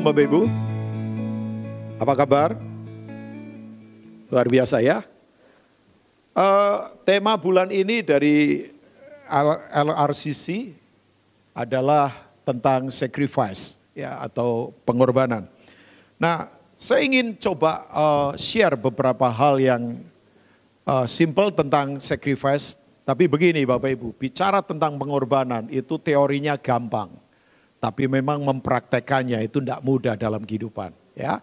Shalom Bapak Ibu. Apa kabar? Luar biasa ya. Tema bulan ini dari LRCC adalah tentang sacrifice ya, atau pengorbanan. Nah, saya ingin coba share beberapa hal yang simple tentang sacrifice. Tapi begini Bapak Ibu, bicara tentang pengorbanan itu teorinya gampang. Tapi memang mempraktekannya itu tidak mudah dalam kehidupan. Ya.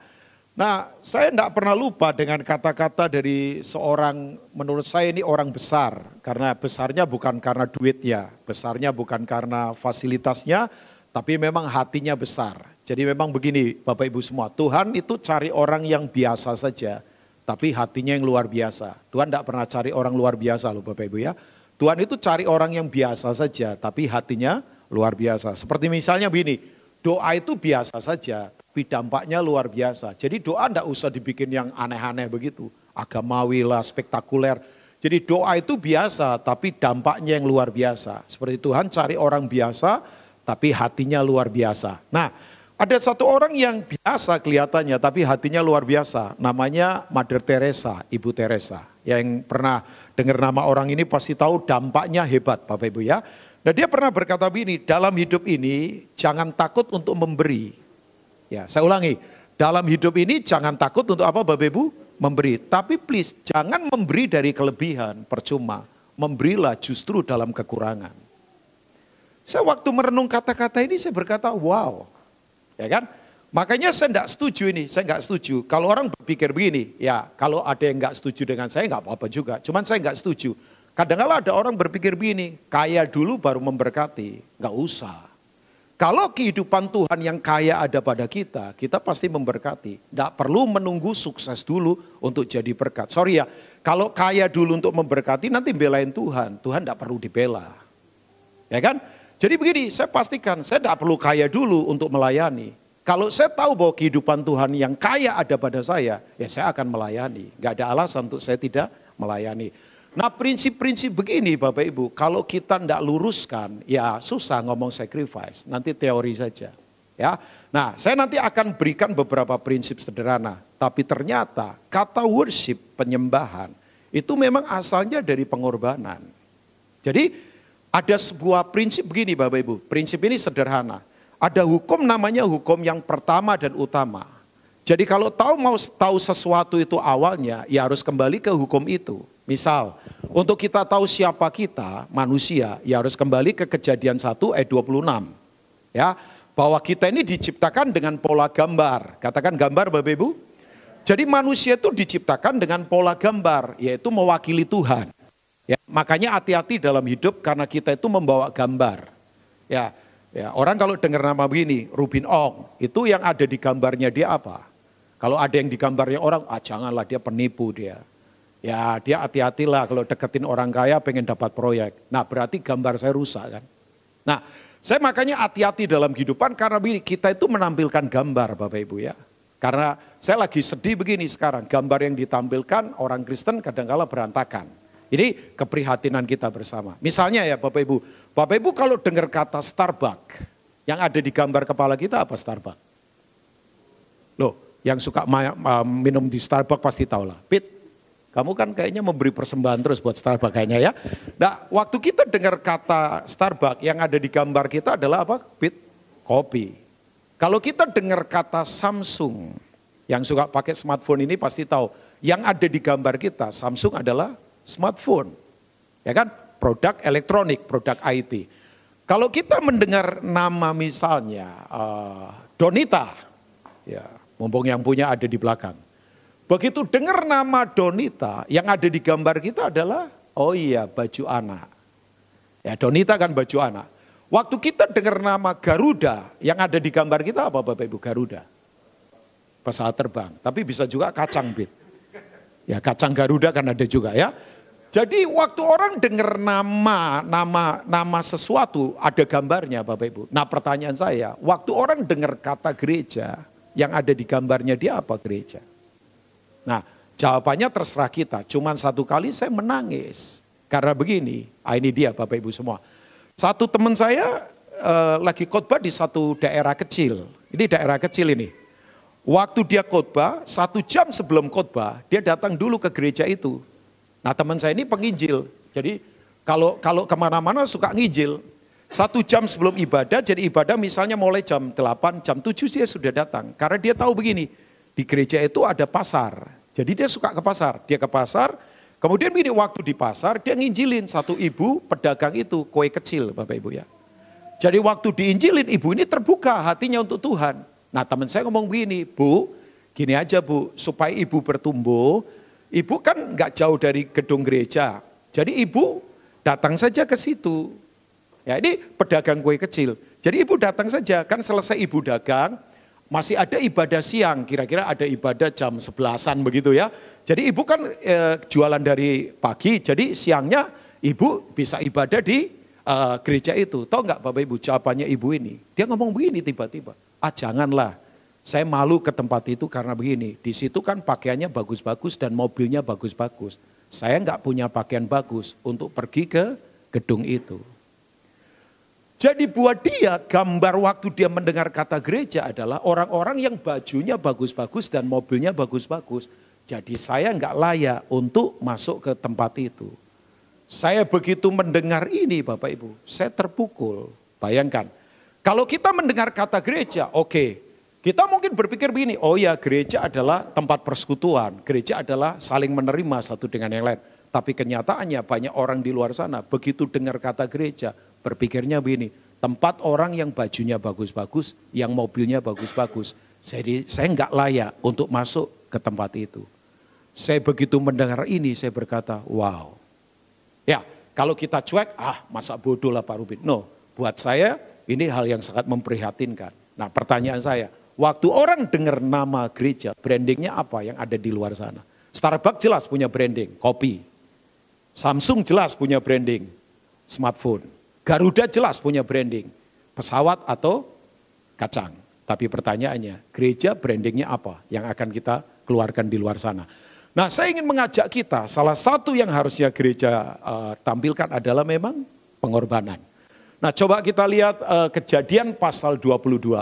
Nah, saya tidak pernah lupa dengan kata-kata dari seorang, menurut saya ini orang besar. Karena besarnya bukan karena duitnya, besarnya bukan karena fasilitasnya, tapi memang hatinya besar. Jadi memang begini Bapak Ibu semua, Tuhan itu cari orang yang biasa saja, tapi hatinya yang luar biasa. Tuhan tidak pernah cari orang luar biasa loh Bapak Ibu ya. Tuhan itu cari orang yang biasa saja, tapi hatinya luar biasa. Seperti misalnya begini, doa itu biasa saja, tapi dampaknya luar biasa. Jadi doa tidak usah dibikin yang aneh-aneh begitu, agamawi lah, spektakuler. Jadi doa itu biasa, tapi dampaknya yang luar biasa. Seperti Tuhan cari orang biasa, tapi hatinya luar biasa. Nah, ada satu orang yang biasa kelihatannya, tapi hatinya luar biasa. Namanya Mother Teresa, Ibu Teresa. Yang pernah dengar nama orang ini pasti tahu dampaknya hebat Bapak Ibu ya. Nah dia pernah berkata begini, dalam hidup ini jangan takut untuk memberi. Ya saya ulangi, dalam hidup ini jangan takut untuk apa Bapak Ibu? Memberi. Tapi please jangan memberi dari kelebihan, percuma. Memberilah justru dalam kekurangan. Saya waktu merenung kata-kata ini saya berkata wow. Ya kan? Makanya saya tidak setuju ini, saya nggak setuju. Kalau orang berpikir begini, ya kalau ada yang nggak setuju dengan saya nggak apa-apa juga. Cuman saya nggak setuju. Kadang-kadang ada orang berpikir begini, kaya dulu baru memberkati, nggak usah. Kalau kehidupan Tuhan yang kaya ada pada kita, kita pasti memberkati. Nggak perlu menunggu sukses dulu untuk jadi berkat. Sorry ya, kalau kaya dulu untuk memberkati nanti belain Tuhan, Tuhan nggak perlu dibela. Ya kan? Jadi begini, saya pastikan saya tidak perlu kaya dulu untuk melayani. Kalau saya tahu bahwa kehidupan Tuhan yang kaya ada pada saya, ya saya akan melayani. Gak ada alasan untuk saya tidak melayani. Nah prinsip-prinsip begini Bapak Ibu, kalau kita tidak luruskan, ya susah ngomong sacrifice, nanti teori saja. Ya, nah saya nanti akan berikan beberapa prinsip sederhana. Tapi ternyata kata worship, penyembahan, itu memang asalnya dari pengorbanan. Jadi ada sebuah prinsip begini Bapak Ibu, prinsip ini sederhana. Ada hukum namanya hukum yang pertama dan utama. Jadi kalau mau tahu sesuatu itu awalnya, ya harus kembali ke hukum itu. Misal, untuk kita tahu siapa kita, manusia, ya harus kembali ke Kejadian 1 ayat 26. Ya, bahwa kita ini diciptakan dengan pola gambar. Katakan gambar Bapak Ibu. Jadi manusia itu diciptakan dengan pola gambar, yaitu mewakili Tuhan. Ya, makanya hati-hati dalam hidup karena kita itu membawa gambar. Ya, orang kalau dengar nama begini, Rubin Ong, itu yang ada di gambarnya dia apa? Kalau ada yang di gambarnya orang, janganlah dia penipu dia. Ya dia hati-hatilah kalau deketin orang kaya pengen dapat proyek. Nah berarti gambar saya rusak kan. Nah saya makanya hati-hati dalam kehidupan karena begini, kita itu menampilkan gambar Bapak Ibu ya. Karena saya lagi sedih begini sekarang, gambar yang ditampilkan orang Kristen kadang-kala berantakan. Ini keprihatinan kita bersama. Misalnya ya Bapak Ibu kalau dengar kata Starbucks, yang ada di gambar kepala kita apa Starbucks? Loh, yang suka minum di Starbucks pasti tahu lah. Pit, kamu kan kayaknya memberi persembahan terus buat Starbucks kayaknya ya. Nah, waktu kita dengar kata Starbucks, yang ada di gambar kita adalah apa? Pit, kopi. Kalau kita dengar kata Samsung, yang suka pakai smartphone ini pasti tahu. Yang ada di gambar kita, Samsung adalah smartphone, ya kan, produk elektronik, produk IT. Kalau kita mendengar nama misalnya Donita, ya mumpung yang punya ada di belakang. Begitu dengar nama Donita, yang ada di gambar kita adalah, oh iya baju anak. Ya Donita kan baju anak. Waktu kita dengar nama Garuda, yang ada di gambar kita apa Bapak Ibu? Garuda. Pesawat terbang, tapi bisa juga kacang Bit. Ya kacang Garuda kan ada juga ya. Jadi waktu orang dengar nama sesuatu ada gambarnya Bapak Ibu. Nah pertanyaan saya, waktu orang dengar kata gereja, yang ada di gambarnya dia apa gereja? Nah jawabannya terserah kita, cuman satu kali saya menangis. Karena begini, ini dia Bapak Ibu semua. Satu teman saya lagi khotbah di satu daerah kecil. Ini daerah kecil ini. Waktu dia khotbah, 1 jam sebelum khotbah, dia datang dulu ke gereja itu. Nah teman saya ini penginjil. Jadi kalau kemana-mana suka nginjil. 1 jam sebelum ibadah, jadi ibadah misalnya mulai jam 8, jam 7 dia sudah datang. Karena dia tahu begini, di gereja itu ada pasar. Jadi dia suka ke pasar. Dia ke pasar, kemudian begini waktu di pasar, dia nginjilin satu ibu pedagang itu, kue kecil Bapak Ibu ya. Jadi waktu diinjilin, ibu ini terbuka hatinya untuk Tuhan. Nah teman saya ngomong begini, Bu, gini aja Bu, supaya ibu bertumbuh, ibu kan nggak jauh dari gedung gereja. Jadi ibu datang saja ke situ. Ya ini pedagang kue kecil. Jadi ibu datang saja, kan selesai ibu dagang, masih ada ibadah siang, kira-kira ada ibadah jam 11-an begitu ya. Jadi ibu kan jualan dari pagi, jadi siangnya ibu bisa ibadah di gereja itu. Tahu nggak Bapak Ibu jawabannya ibu ini? Dia ngomong begini tiba-tiba, janganlah, saya malu ke tempat itu karena begini, di situ kan pakaiannya bagus-bagus dan mobilnya bagus-bagus. Saya nggak punya pakaian bagus untuk pergi ke gedung itu. Jadi buat dia gambar waktu dia mendengar kata gereja adalah orang-orang yang bajunya bagus-bagus dan mobilnya bagus-bagus. Jadi saya nggak layak untuk masuk ke tempat itu. Saya begitu mendengar ini Bapak Ibu, saya terpukul. Bayangkan, kalau kita mendengar kata gereja, oke, kita mungkin berpikir begini, oh ya gereja adalah tempat persekutuan, gereja adalah saling menerima satu dengan yang lain. Tapi kenyataannya banyak orang di luar sana, begitu dengar kata gereja, berpikirnya begini, tempat orang yang bajunya bagus-bagus, yang mobilnya bagus-bagus. Jadi saya nggak layak untuk masuk ke tempat itu. Saya begitu mendengar ini, saya berkata, wow. Ya, kalau kita cuek, masa bodoh lah Pak Rubin. No, buat saya ini hal yang sangat memprihatinkan. Nah pertanyaan saya, waktu orang dengar nama gereja, brandingnya apa yang ada di luar sana? Starbucks jelas punya branding, kopi. Samsung jelas punya branding, smartphone. Garuda jelas punya branding, pesawat atau kacang. Tapi pertanyaannya, gereja brandingnya apa yang akan kita keluarkan di luar sana? Nah saya ingin mengajak kita, salah satu yang harusnya gereja tampilkan adalah memang pengorbanan. Nah coba kita lihat Kejadian pasal 22,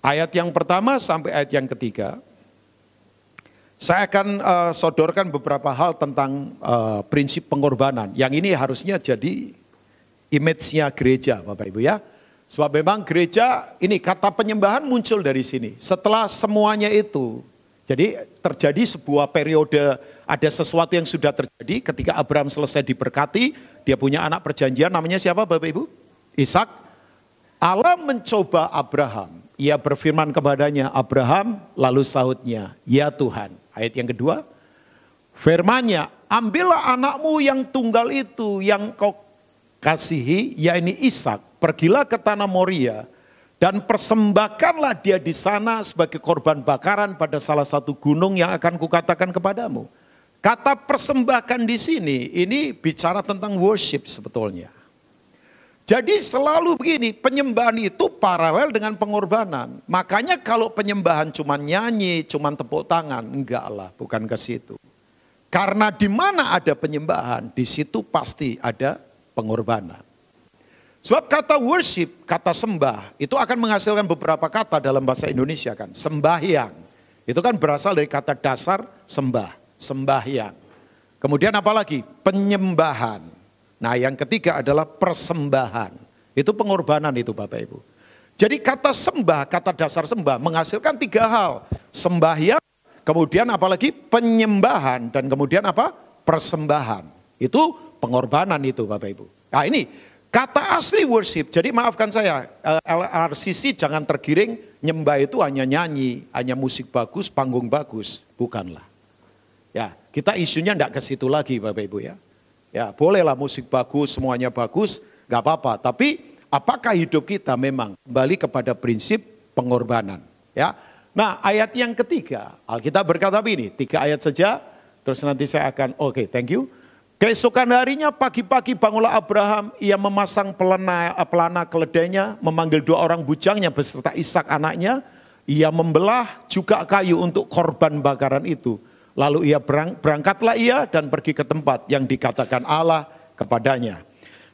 ayat yang pertama sampai ayat yang ketiga. Saya akan sodorkan beberapa hal tentang prinsip pengorbanan. Yang ini harusnya jadi image-nya gereja Bapak Ibu ya. Sebab memang gereja, ini kata penyembahan muncul dari sini. Setelah semuanya itu, jadi terjadi sebuah periode, ada sesuatu yang sudah terjadi ketika Abraham selesai diberkati, dia punya anak perjanjian namanya siapa Bapak Ibu? Ishak. Allah mencoba Abraham, ia berfirman kepadanya, Abraham, lalu sahutnya, ya Tuhan. Ayat yang kedua, firman-Nya, ambillah anakmu yang tunggal itu yang kau kasihi, yakni Ishak, pergilah ke tanah Moria, dan persembahkanlah dia di sana sebagai korban bakaran pada salah satu gunung yang akan kukatakan kepadamu. Kata persembahkan di sini, ini bicara tentang worship sebetulnya. Jadi selalu begini, penyembahan itu paralel dengan pengorbanan. Makanya kalau penyembahan cuma nyanyi, cuma tepuk tangan, enggak lah, bukan ke situ. Karena di mana ada penyembahan, di situ pasti ada pengorbanan. Sebab kata worship, kata sembah, itu akan menghasilkan beberapa kata dalam bahasa Indonesia kan. Sembahyang, itu kan berasal dari kata dasar sembah, sembahyang. Kemudian apa lagi? Penyembahan. Nah yang ketiga adalah persembahan. Itu pengorbanan itu Bapak Ibu. Jadi kata sembah, kata dasar sembah menghasilkan 3 hal. Sembahyang, kemudian apa lagi? Penyembahan, dan kemudian apa? Persembahan. Itu pengorbanan itu Bapak Ibu. Nah ini kata asli worship, jadi maafkan saya, LRCC jangan tergiring nyembah itu hanya nyanyi, hanya musik bagus, panggung bagus, bukanlah. Ya, kita isunya enggak ke situ lagi Bapak Ibu ya. Ya, bolehlah musik bagus, semuanya bagus, enggak apa-apa. Tapi apakah hidup kita memang kembali kepada prinsip pengorbanan? Ya. Nah, ayat yang ketiga, Alkitab berkata begini, 3 ayat saja, terus nanti saya akan, oke, thank you. Keesokan harinya pagi-pagi bangunlah Abraham, ia memasang pelana keledainya, memanggil 2 orang bujangnya beserta Ishak anaknya, ia membelah juga kayu untuk korban bakaran itu. Lalu berangkatlah ia dan pergi ke tempat yang dikatakan Allah kepadanya.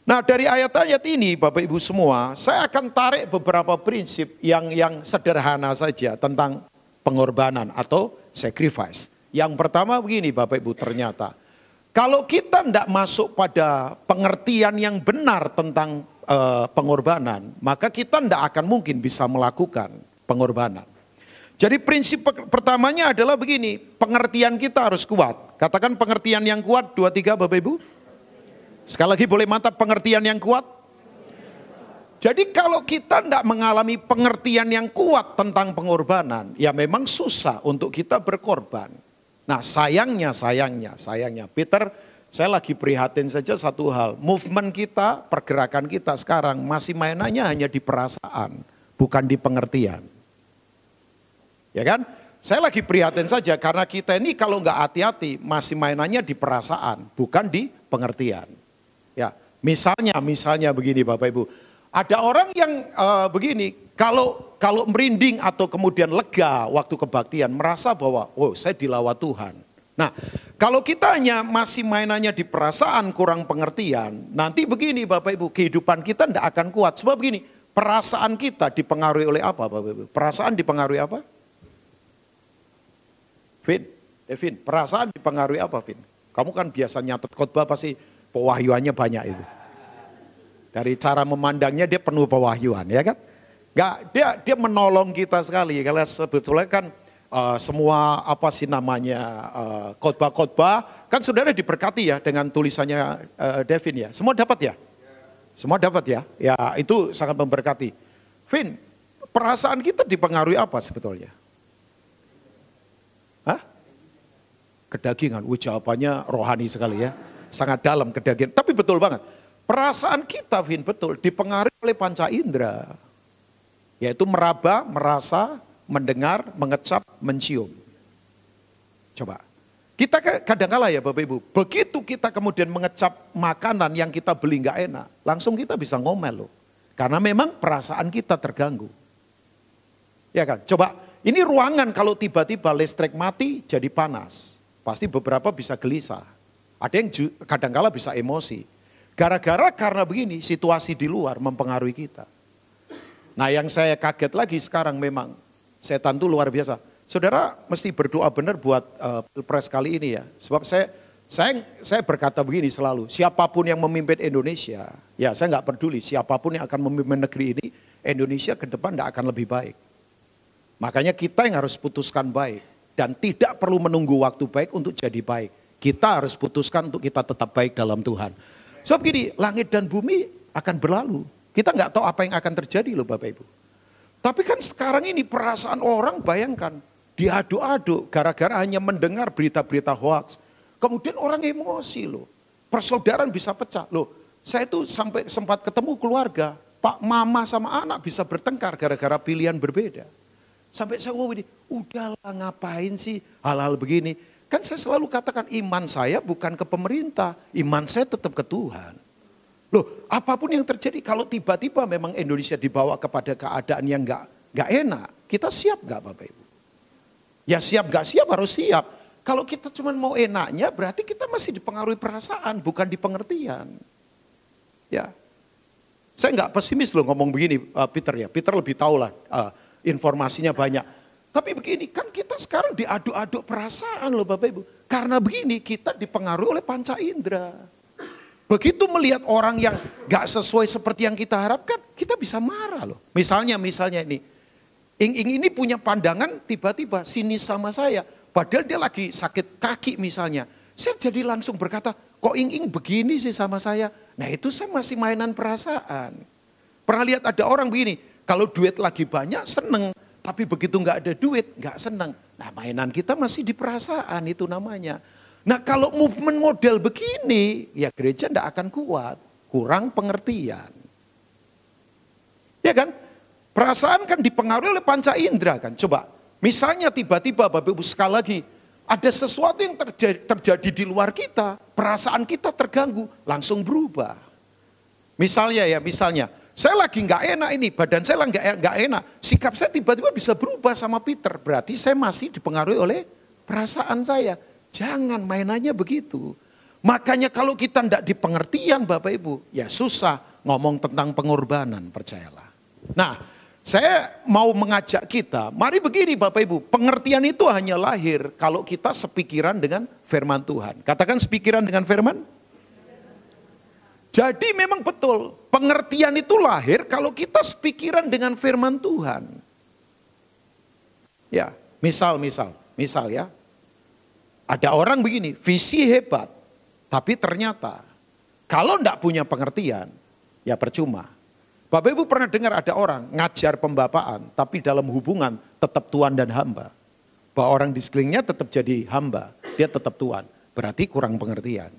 Nah, dari ayat-ayat ini Bapak Ibu semua, saya akan tarik beberapa prinsip yang sederhana saja tentang pengorbanan atau sacrifice. Yang pertama begini Bapak Ibu, ternyata kalau kita tidak masuk pada pengertian yang benar tentang pengorbanan, maka kita tidak akan mungkin bisa melakukan pengorbanan. Jadi prinsip pertamanya adalah begini, pengertian kita harus kuat. Katakan pengertian yang kuat, 2, 3 Bapak Ibu. Sekali lagi boleh mantap, pengertian yang kuat. Jadi kalau kita tidak mengalami pengertian yang kuat tentang pengorbanan, ya memang susah untuk kita berkorban. Nah sayangnya Peter, saya lagi prihatin saja satu hal. Movement kita, pergerakan kita sekarang masih mainannya hanya di perasaan, bukan di pengertian. Ya kan? Saya lagi prihatin saja karena kita ini kalau nggak hati-hati masih mainannya di perasaan, bukan di pengertian. Ya, misalnya begini Bapak Ibu, ada orang yang begini, kalau merinding atau kemudian lega waktu kebaktian, merasa bahwa, oh saya dilawat Tuhan. Nah, kalau kita hanya masih mainannya di perasaan, kurang pengertian, nanti begini Bapak Ibu, kehidupan kita tidak akan kuat. Sebab begini, perasaan kita dipengaruhi oleh apa Bapak Ibu? Perasaan dipengaruhi apa? Vin, perasaan dipengaruhi apa Vin? Kamu kan biasa nyatet khotbah pasti pewahyuannya banyak itu. Dari cara memandangnya dia penuh pewahyuan, ya kan? Enggak, dia menolong kita sekali. Karena sebetulnya kan semua apa sih namanya khotbah-khotbah kan saudara diberkati ya dengan tulisannya Devin ya. Semua dapat ya? Semua dapat ya? Ya itu sangat memberkati. Vin, perasaan kita dipengaruhi apa sebetulnya? Hah? Kedagingan. Jawabannya rohani sekali ya. Sangat dalam kedagingan. Tapi betul banget. Perasaan kita, Vin, betul dipengaruhi oleh panca indera. Yaitu meraba, merasa, mendengar, mengecap, mencium. Coba. Kita kadang-kala ya Bapak Ibu, begitu kita kemudian mengecap makanan yang kita beli nggak enak, langsung kita bisa ngomel loh. Karena memang perasaan kita terganggu. Ya kan? Coba, ini ruangan kalau tiba-tiba listrik mati jadi panas. Pasti beberapa bisa gelisah. Ada yang kadang-kala bisa emosi. Karena begini, situasi di luar mempengaruhi kita. Nah yang saya kaget lagi sekarang memang, setan itu luar biasa. Saudara mesti berdoa benar buat pilpres kali ini ya. Sebab saya berkata begini selalu, siapapun yang memimpin Indonesia, ya saya nggak peduli siapapun yang akan memimpin negeri ini, Indonesia ke depan tidak akan lebih baik. Makanya kita yang harus putuskan baik. Dan tidak perlu menunggu waktu baik untuk jadi baik. Kita harus putuskan untuk kita tetap baik dalam Tuhan. Sebab gini, langit dan bumi akan berlalu. Kita nggak tahu apa yang akan terjadi loh Bapak Ibu. Tapi kan sekarang ini perasaan orang bayangkan. Diaduk-aduk gara-gara hanya mendengar berita-berita hoax. Kemudian orang emosi loh. Persaudaraan bisa pecah. Loh, saya tuh sampai sempat ketemu keluarga. Pak, mama sama anak bisa bertengkar gara-gara pilihan berbeda. Sampai saya ngomong ini, udahlah ngapain sih hal-hal begini. Kan saya selalu katakan iman saya bukan ke pemerintah, iman saya tetap ke Tuhan. Loh, apapun yang terjadi kalau tiba-tiba memang Indonesia dibawa kepada keadaan yang nggak enak, kita siap nggak Bapak Ibu? Ya siap nggak siap harus siap. Kalau kita cuma mau enaknya berarti kita masih dipengaruhi perasaan, bukan di pengertian. Ya, saya nggak pesimis loh ngomong begini Peter ya. Peter lebih tahu lah informasinya banyak. Tapi begini, kan kita sekarang diaduk-aduk perasaan loh Bapak Ibu. Karena begini, kita dipengaruhi oleh panca indera. Begitu melihat orang yang gak sesuai seperti yang kita harapkan, kita bisa marah loh. Misalnya ini, Ing ini punya pandangan tiba-tiba sinis sama saya. Padahal dia lagi sakit kaki misalnya. Saya jadi langsung berkata, kok Ing begini sih sama saya? Nah itu saya masih mainan perasaan. Pernah lihat ada orang begini, kalau duit lagi banyak seneng. Tapi begitu nggak ada duit, nggak senang. Nah mainan kita masih di perasaan itu namanya. Nah kalau movement model begini, ya gereja nggak akan kuat. Kurang pengertian. Ya kan? Perasaan kan dipengaruhi oleh panca indera kan. Coba, misalnya tiba-tiba Bapak Ibu sekali lagi, ada sesuatu yang terjadi di luar kita, perasaan kita terganggu, langsung berubah. Misalnya, saya lagi nggak enak ini, badan saya nggak enak. Sikap saya tiba-tiba bisa berubah sama Peter. Berarti saya masih dipengaruhi oleh perasaan saya. Jangan mainannya begitu. Makanya kalau kita tidak di pengertian Bapak Ibu, ya susah ngomong tentang pengorbanan, percayalah. Nah, saya mau mengajak kita, mari begini Bapak Ibu, pengertian itu hanya lahir kalau kita sepikiran dengan firman Tuhan. Katakan sepikiran dengan firman. Jadi memang betul, pengertian itu lahir kalau kita sepikiran dengan firman Tuhan. Ya, misal ya. Ada orang begini, visi hebat, tapi ternyata kalau tidak punya pengertian, ya percuma. Bapak Ibu pernah dengar ada orang ngajar pembapaan, tapi dalam hubungan tetap tuan dan hamba. Bahwa orang di sekelilingnya tetap jadi hamba, dia tetap tuan. Berarti kurang pengertian.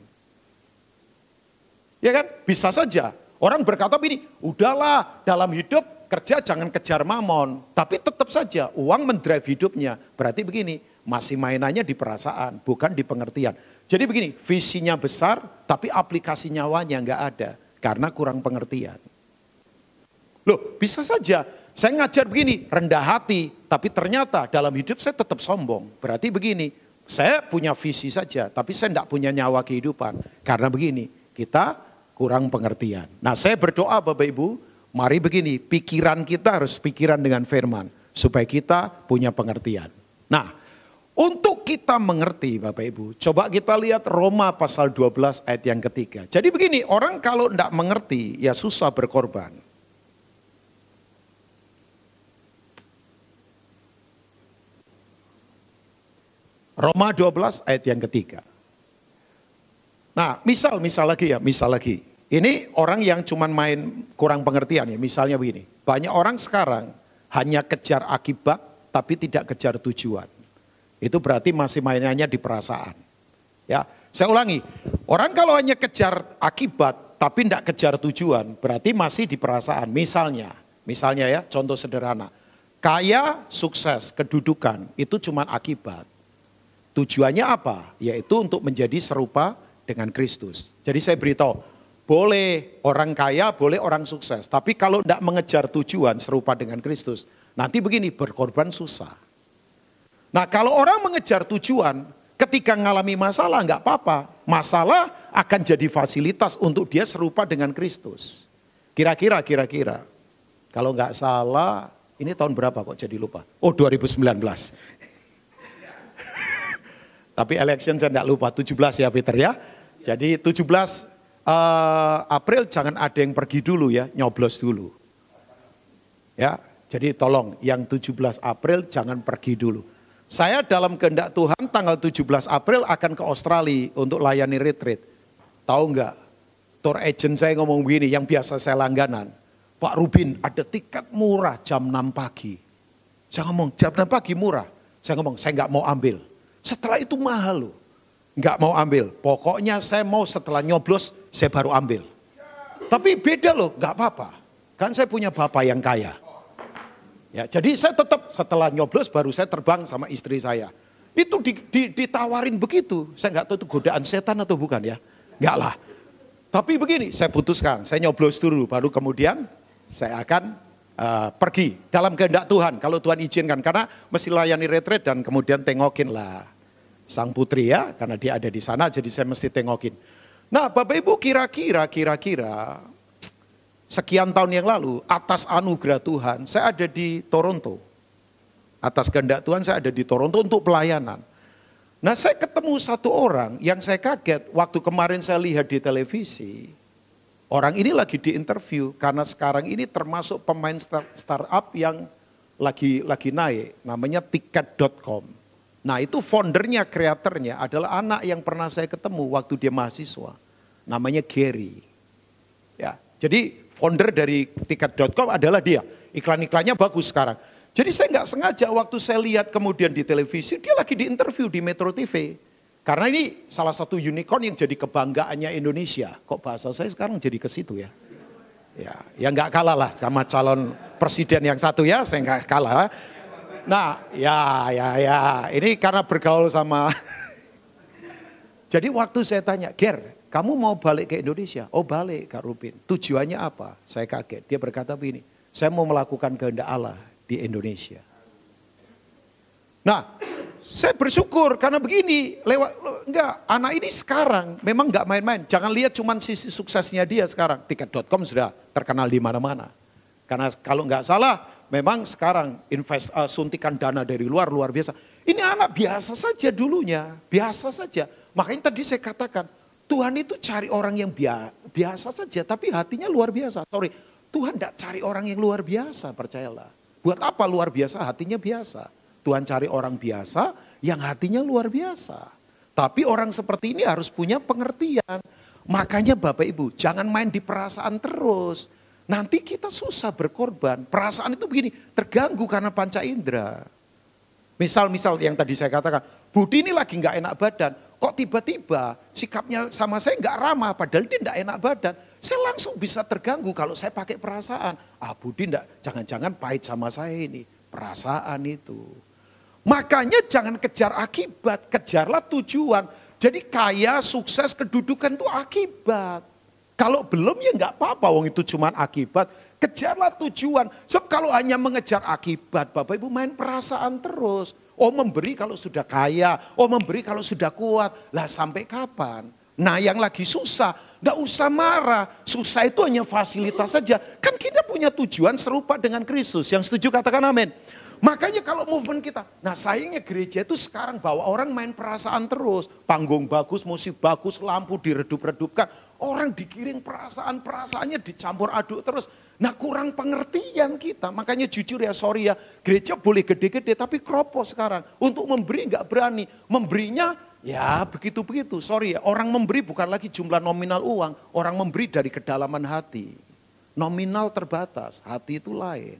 Ya kan? Bisa saja. Orang berkata begini, udahlah dalam hidup kerja jangan kejar mamon. Tapi tetap saja uang mendrive hidupnya. Berarti begini, masih mainannya di perasaan, bukan di pengertian. Jadi begini, visinya besar, tapi aplikasi nyawanya nggak ada. Karena kurang pengertian. Loh, bisa saja saya ngajar begini, rendah hati, tapi ternyata dalam hidup saya tetap sombong. Berarti begini, saya punya visi saja, tapi saya tidak punya nyawa kehidupan. Karena begini, kita kurang pengertian. Nah, saya berdoa Bapak Ibu, mari begini, pikiran kita harus pikiran dengan firman, supaya kita punya pengertian. Nah, untuk kita mengerti Bapak Ibu, coba kita lihat Roma pasal 12 ayat yang ketiga. Jadi begini, orang kalau tidak mengerti, ya susah berkorban. Roma 12 ayat yang ketiga. Nah, misal lagi. Ini orang yang cuman main kurang pengertian ya, misalnya begini. Banyak orang sekarang hanya kejar akibat tapi tidak kejar tujuan. Itu berarti masih mainannya di perasaan. Ya, saya ulangi. Orang kalau hanya kejar akibat tapi tidak kejar tujuan, berarti masih di perasaan. Misalnya ya, contoh sederhana. Kaya, sukses, kedudukan, itu cuma akibat. Tujuannya apa? Yaitu untuk menjadi serupa dengan Kristus. Jadi saya beritahu, boleh orang kaya, boleh orang sukses. Tapi kalau tidak mengejar tujuan serupa dengan Kristus, nanti begini, berkorban susah. Nah, kalau orang mengejar tujuan, ketika mengalami masalah nggak apa-apa. Masalah akan jadi fasilitas untuk dia serupa dengan Kristus. Kira-kira. Kalau nggak salah, ini tahun berapa kok jadi lupa? Oh, 2019. Tapi election saya tidak lupa, 17 ya Peter ya. Jadi 17 April jangan ada yang pergi dulu ya, nyoblos dulu. Ya, jadi tolong yang 17 April jangan pergi dulu. Saya dalam kehendak Tuhan tanggal 17 April akan ke Australia untuk layani retreat. Tahu enggak? Tour agent saya ngomong begini, yang biasa saya langganan. Pak Rubin ada tiket murah jam 6 pagi. Saya ngomong jam 6 pagi murah. Saya ngomong saya nggak mau ambil. Setelah itu mahal loh. Nggak mau ambil. Pokoknya saya mau setelah nyoblos saya baru ambil. Tapi beda loh, nggak apa-apa. Kan saya punya bapak yang kaya. Ya, jadi saya tetap setelah nyoblos baru saya terbang sama istri saya. Itu ditawarin begitu. Saya nggak tahu itu godaan setan atau bukan ya. Nggak lah. Tapi begini, saya putuskan. Saya nyoblos dulu baru kemudian saya akan pergi dalam kehendak Tuhan. Kalau Tuhan izinkan. Karena mesti layani retreat dan kemudian tengokin lah sang putri ya, karena dia ada di sana, jadi saya mesti tengokin. Nah, Bapak Ibu kira-kira sekian tahun yang lalu, atas anugerah Tuhan, saya ada di Toronto. Atas kehendak Tuhan saya ada di Toronto untuk pelayanan. Nah, saya ketemu satu orang yang saya kaget, waktu kemarin saya lihat di televisi, orang ini lagi diinterview, karena sekarang ini termasuk pemain startup yang lagi naik, namanya tiket.com. Nah, itu foundernya, kreatornya adalah anak yang pernah saya ketemu waktu dia mahasiswa. Namanya Gary. Ya, jadi founder dari tiket.com adalah dia. Iklan-iklannya bagus sekarang. Jadi saya nggak sengaja waktu saya lihat kemudian di televisi, dia lagi diinterview di Metro TV. Karena ini salah satu unicorn yang jadi kebanggaannya Indonesia. Kok bahasa saya sekarang jadi ke situ ya? Ya nggak kalah lah sama calon presiden yang satu ya, saya nggak kalah. Nah, ya. Ini karena bergaul sama. Jadi waktu saya tanya, Ger, kamu mau balik ke Indonesia? Oh balik Kak Rubin. Tujuannya apa? Saya kaget. Dia berkata begini, saya mau melakukan kehendak Allah di Indonesia. Nah, Saya bersyukur karena begini, anak ini sekarang memang enggak main-main. Jangan lihat cuman sisi suksesnya dia sekarang. Tiket.com sudah terkenal di mana-mana. Karena kalau enggak salah, memang sekarang suntikan dana dari luar biasa. Ini anak biasa saja dulunya, biasa saja. Makanya tadi saya katakan, Tuhan itu cari orang yang biasa saja, tapi hatinya luar biasa. Tuhan enggak cari orang yang luar biasa, percayalah. Buat apa luar biasa, hatinya biasa. Tuhan cari orang biasa yang hatinya luar biasa. Tapi orang seperti ini harus punya pengertian. Makanya Bapak Ibu, jangan main di perasaan terus. Nanti kita susah berkorban. Perasaan itu begini, terganggu karena panca indera. Misal yang tadi saya katakan, Budi ini lagi gak enak badan. Kok tiba-tiba sikapnya sama saya gak ramah, padahal dia gak enak badan. Saya langsung bisa terganggu kalau saya pakai perasaan. Budi jangan-jangan pahit sama saya ini. Perasaan itu. Makanya jangan kejar akibat, kejarlah tujuan. Jadi kaya, sukses, kedudukan itu akibat. Kalau belum ya nggak apa-apa, wong itu cuma akibat. Kejarlah tujuan. Sebab kalau hanya mengejar akibat, Bapak Ibu main perasaan terus. Memberi kalau sudah kaya, memberi kalau sudah kuat. Lah sampai kapan? Nah yang lagi susah, nggak usah marah. Susah itu hanya fasilitas saja. Kan kita punya tujuan serupa dengan Kristus. Yang setuju katakan amin. Makanya kalau movement kita, nah sayangnya gereja itu sekarang bawa orang main perasaan terus. Panggung bagus, musik bagus, lampu diredup-redupkan. Orang digiring perasaannya dicampur aduk terus. Nah kurang pengertian kita. Makanya jujur ya, sorry ya, gereja boleh gede-gede tapi kropos sekarang. Untuk memberi nggak berani. Memberinya ya begitu-begitu, sorry ya. Orang memberi bukan lagi jumlah nominal uang. Orang memberi dari kedalaman hati. Nominal terbatas, hati itu lain.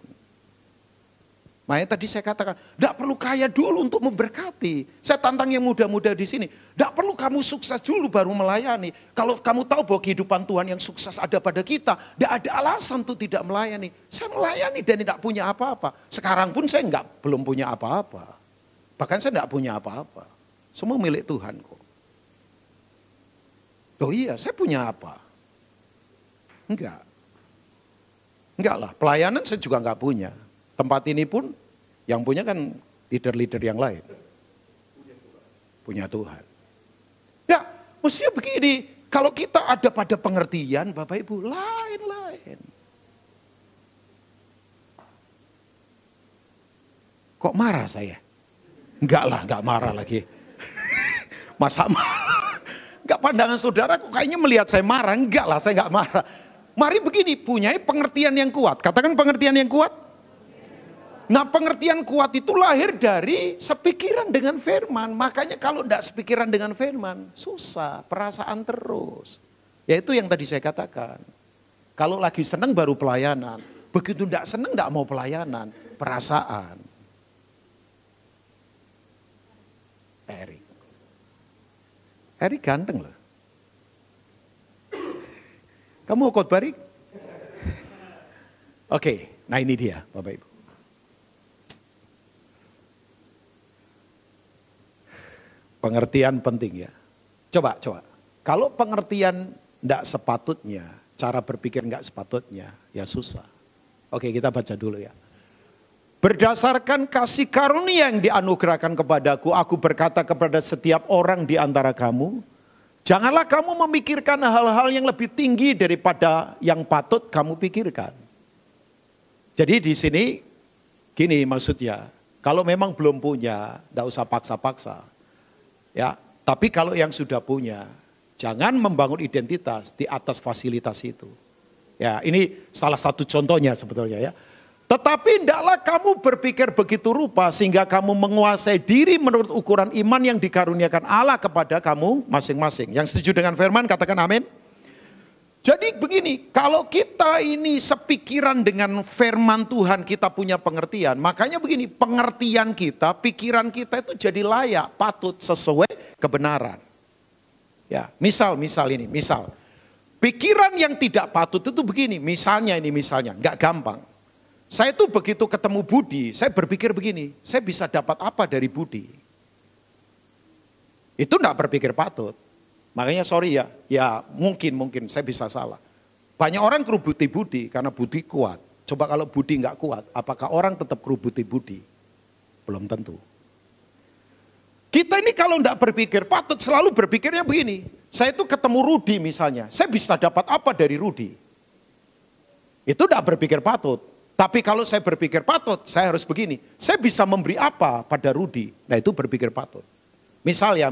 Makanya tadi saya katakan, tidak perlu kaya dulu untuk memberkati. Saya tantang yang muda-muda di sini. Tidak perlu kamu sukses dulu baru melayani. Kalau kamu tahu bahwa kehidupan Tuhan yang sukses ada pada kita, tidak ada alasan untuk tidak melayani. Saya melayani dan tidak punya apa-apa. Sekarang pun saya belum punya apa-apa. Bahkan saya tidak punya apa-apa. Semua milik Tuhan kok. Oh iya, saya punya apa? Enggak. Enggak lah, pelayanan saya juga enggak punya. Tempat ini pun yang punya kan leader-leader yang lain. Punya Tuhan. Ya, mestinya begini. Kalau kita ada pada pengertian, Bapak Ibu, lain-lain. Kok marah saya? Enggak lah, enggak marah lagi. Masa marah? Enggak, pandangan saudara kok kayaknya melihat saya marah. Enggak lah, saya enggak marah. Mari begini, punya pengertian yang kuat. Katakan pengertian yang kuat. Nah pengertian kuat itu lahir dari sepikiran dengan firman. Makanya kalau tidak sepikiran dengan firman, susah, perasaan terus. Ya itu yang tadi saya katakan. Kalau lagi senang baru pelayanan. Begitu tidak senang tidak mau pelayanan. Perasaan. Erik ganteng loh. Kamu mau khotbah Erik? Oke, nah ini dia Bapak Ibu. Pengertian penting ya. Coba. Kalau pengertian tidak sepatutnya, cara berpikir nggak sepatutnya, ya susah. Oke, kita baca dulu ya. Berdasarkan kasih karunia yang dianugerahkan kepadaku, aku berkata kepada setiap orang di antara kamu, janganlah kamu memikirkan hal-hal yang lebih tinggi daripada yang patut kamu pikirkan. Jadi di sini gini maksudnya, kalau memang belum punya, tidak usah paksa-paksa. Ya, tapi kalau yang sudah punya, jangan membangun identitas di atas fasilitas itu. Ya, ini salah satu contohnya sebetulnya ya. Tetapi hendaklah kamu berpikir begitu rupa sehingga kamu menguasai diri menurut ukuran iman yang dikaruniakan Allah kepada kamu masing-masing. Yang setuju dengan firman katakan amin. Jadi begini, kalau kita ini sepikiran dengan firman Tuhan, kita punya pengertian. Makanya begini, pengertian kita, pikiran kita itu jadi layak, patut, sesuai kebenaran. Ya, misal ini, pikiran yang tidak patut itu begini, misalnya, nggak gampang. Saya tuh begitu ketemu Budi, saya berpikir begini, saya bisa dapat apa dari Budi? Itu enggak berpikir patut. Makanya sorry ya mungkin saya bisa salah. Banyak orang kerubuti Budi karena Budi kuat. Coba kalau Budi enggak kuat, apakah orang tetap kerubuti Budi? Belum tentu. Kita ini kalau tidak berpikir patut, selalu berpikirnya begini. Saya itu ketemu Rudi misalnya, saya bisa dapat apa dari Rudi? Itu tidak berpikir patut. Tapi kalau saya berpikir patut, saya harus begini. Saya bisa memberi apa pada Rudi? Nah itu berpikir patut. Misal ya,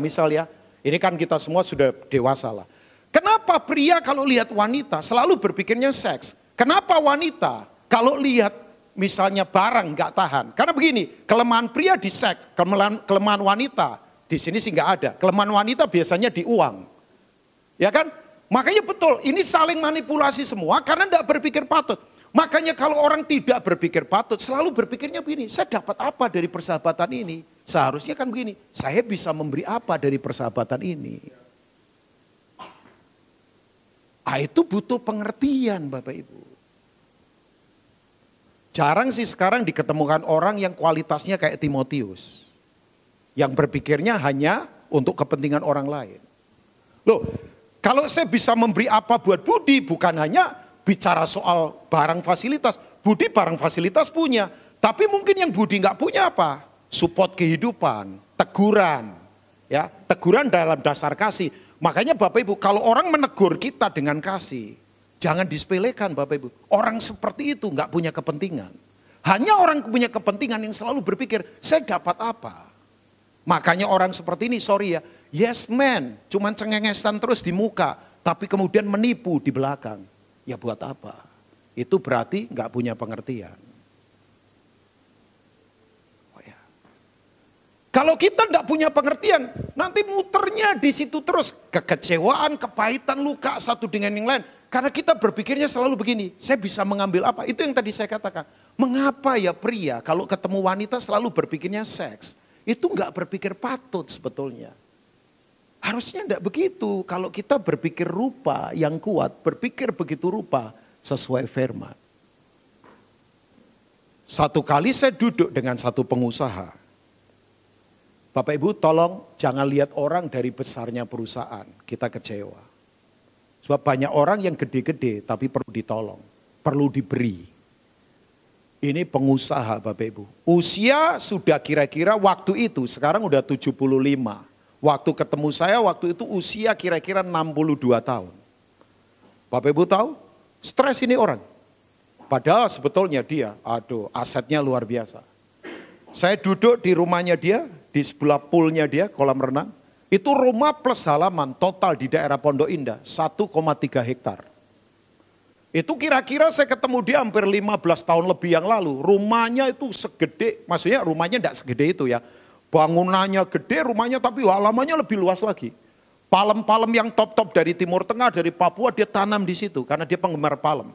ini kan kita semua sudah dewasa lah. Kenapa pria kalau lihat wanita selalu berpikirnya seks? Kenapa wanita kalau lihat misalnya barang nggak tahan? Karena begini, kelemahan pria di seks, kelemahan wanita di sini sih nggak ada. Kelemahan wanita biasanya di uang, ya kan? Makanya betul, ini saling manipulasi semua karena tidak berpikir patut. Makanya kalau orang tidak berpikir patut, selalu berpikirnya begini, saya dapat apa dari persahabatan ini? Seharusnya kan begini, saya bisa memberi apa dari persahabatan ini? Itu butuh pengertian Bapak Ibu. Jarang sih sekarang diketemukan orang yang kualitasnya kayak Timotius. Yang berpikirnya hanya untuk kepentingan orang lain. Loh, kalau saya bisa memberi apa buat Budi, bukan hanya bicara soal barang fasilitas. Budi barang fasilitas punya. Tapi mungkin yang Budi nggak punya apa? Support kehidupan, teguran. Ya, teguran dalam dasar kasih. Makanya Bapak Ibu, kalau orang menegur kita dengan kasih, jangan disepelekan Bapak Ibu. Orang seperti itu nggak punya kepentingan. Hanya orang punya kepentingan yang selalu berpikir, saya dapat apa? Makanya orang seperti ini, sorry ya, yes man, cuman cengengesan terus di muka, tapi kemudian menipu di belakang. Ya buat apa? Itu berarti nggak punya pengertian. Kalau kita tidak punya pengertian, nanti muternya di situ terus. Kekecewaan, kepahitan, luka satu dengan yang lain. Karena kita berpikirnya selalu begini, saya bisa mengambil apa? Itu yang tadi saya katakan. Mengapa ya pria kalau ketemu wanita selalu berpikirnya seks? Itu nggak berpikir patut sebetulnya. Harusnya tidak begitu. Kalau kita berpikir rupa yang kuat, berpikir begitu rupa sesuai firman. Satu kali saya duduk dengan satu pengusaha. Bapak Ibu tolong jangan lihat orang dari besarnya perusahaan, kita kecewa. Sebab banyak orang yang gede-gede tapi perlu ditolong, perlu diberi. Ini pengusaha Bapak Ibu. Usia sudah kira-kira waktu itu, sekarang udah 75. Waktu ketemu saya waktu itu usia kira-kira 62 tahun. Bapak Ibu tahu, stres ini orang. Padahal sebetulnya dia, asetnya luar biasa. Saya duduk di rumahnya dia, di sebelah poolnya dia, kolam renang. Itu rumah plus halaman total di daerah Pondok Indah, 1,3 hektar. Itu kira-kira saya ketemu dia hampir 15 tahun lebih yang lalu. Rumahnya itu segede, maksudnya rumahnya tidak segede itu ya. Bangunannya gede rumahnya tapi halamannya lebih luas lagi. Palem-palem yang top-top dari Timur Tengah, dari Papua dia tanam di situ karena dia penggemar palem.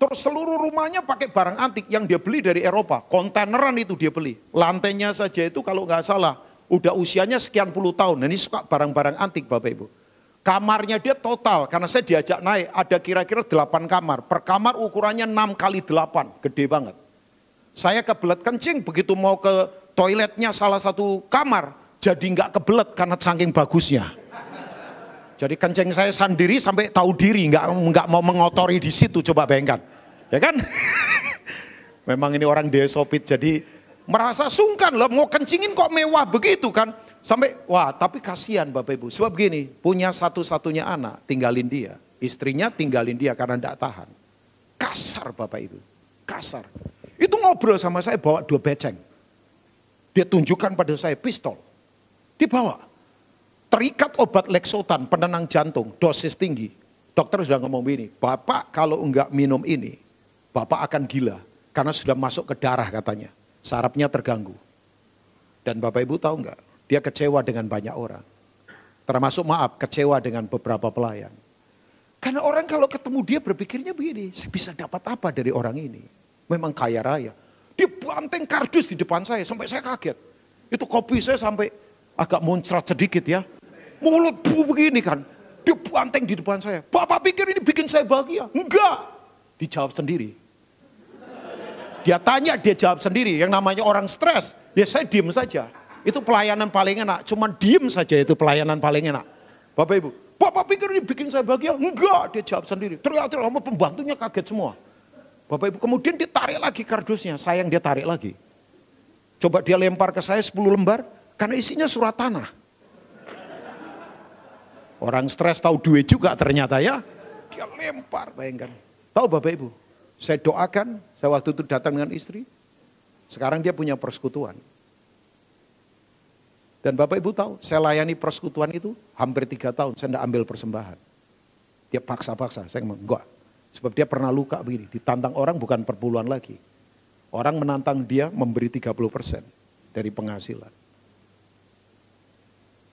Terus seluruh rumahnya pakai barang antik yang dia beli dari Eropa. Kontaineran itu dia beli. Lantainya saja itu kalau nggak salah udah usianya sekian puluh tahun. Nah, ini suka barang-barang antik Bapak Ibu. Kamarnya dia total, karena saya diajak naik, ada kira-kira 8 kamar. Per kamar ukurannya 6 kali 8, gede banget. Saya kebelet kencing, begitu mau ke toiletnya salah satu kamar, jadi nggak kebelet karena saking bagusnya. Jadi kencing saya sendiri sampai tahu diri, nggak mau mengotori di situ, coba bayangkan, ya kan? Memang ini orang desopit, jadi merasa sungkan loh, mau kencingin kok mewah begitu kan? Sampai wah, tapi kasihan Bapak Ibu, sebab gini, punya satu-satunya anak, tinggalin dia, istrinya tinggalin dia karena tidak tahan. Kasar Bapak Ibu, kasar. Itu ngobrol sama saya bawa 2 beceng, dia tunjukkan pada saya pistol, dibawa. Terikat obat Lexotan, penenang jantung, dosis tinggi. Dokter sudah ngomong begini, Bapak kalau enggak minum ini, Bapak akan gila. Karena sudah masuk ke darah katanya, sarafnya terganggu. Dan Bapak Ibu tahu enggak, dia kecewa dengan banyak orang. Termasuk kecewa dengan beberapa pelayan. Karena orang kalau ketemu dia berpikirnya begini, saya bisa dapat apa dari orang ini? Memang kaya raya. Dia banteng kardus di depan saya, sampai saya kaget. Itu kopi saya sampai agak muncrat sedikit ya. Mulut begini kan, dia banteng di depan saya. Bapak pikir ini bikin saya bahagia? Enggak, dijawab sendiri. Dia tanya, dia jawab sendiri. Yang namanya orang stres, ya saya diem saja. Itu pelayanan paling enak, cuma diem saja itu pelayanan paling enak. Bapak Ibu, Bapak pikir ini bikin saya bahagia? Enggak, dia jawab sendiri. Ternyata sama pembantunya kaget semua. Bapak Ibu, kemudian dia tarik lagi kardusnya, sayang dia tarik lagi. Coba dia lempar ke saya 10 lembar, Karena isinya surat tanah. Orang stres tahu duit juga ternyata ya. Dia lempar, bayangkan. Tahu Bapak Ibu, saya doakan, saya waktu itu datang dengan istri. Sekarang dia punya persekutuan. Dan Bapak Ibu tahu, saya layani persekutuan itu hampir 3 tahun, saya tidak ambil persembahan. Dia paksa-paksa, saya ngomong, enggak. Sebab dia pernah luka begini, ditantang orang bukan perpuluhan lagi. Orang menantang dia memberi 30% dari penghasilan.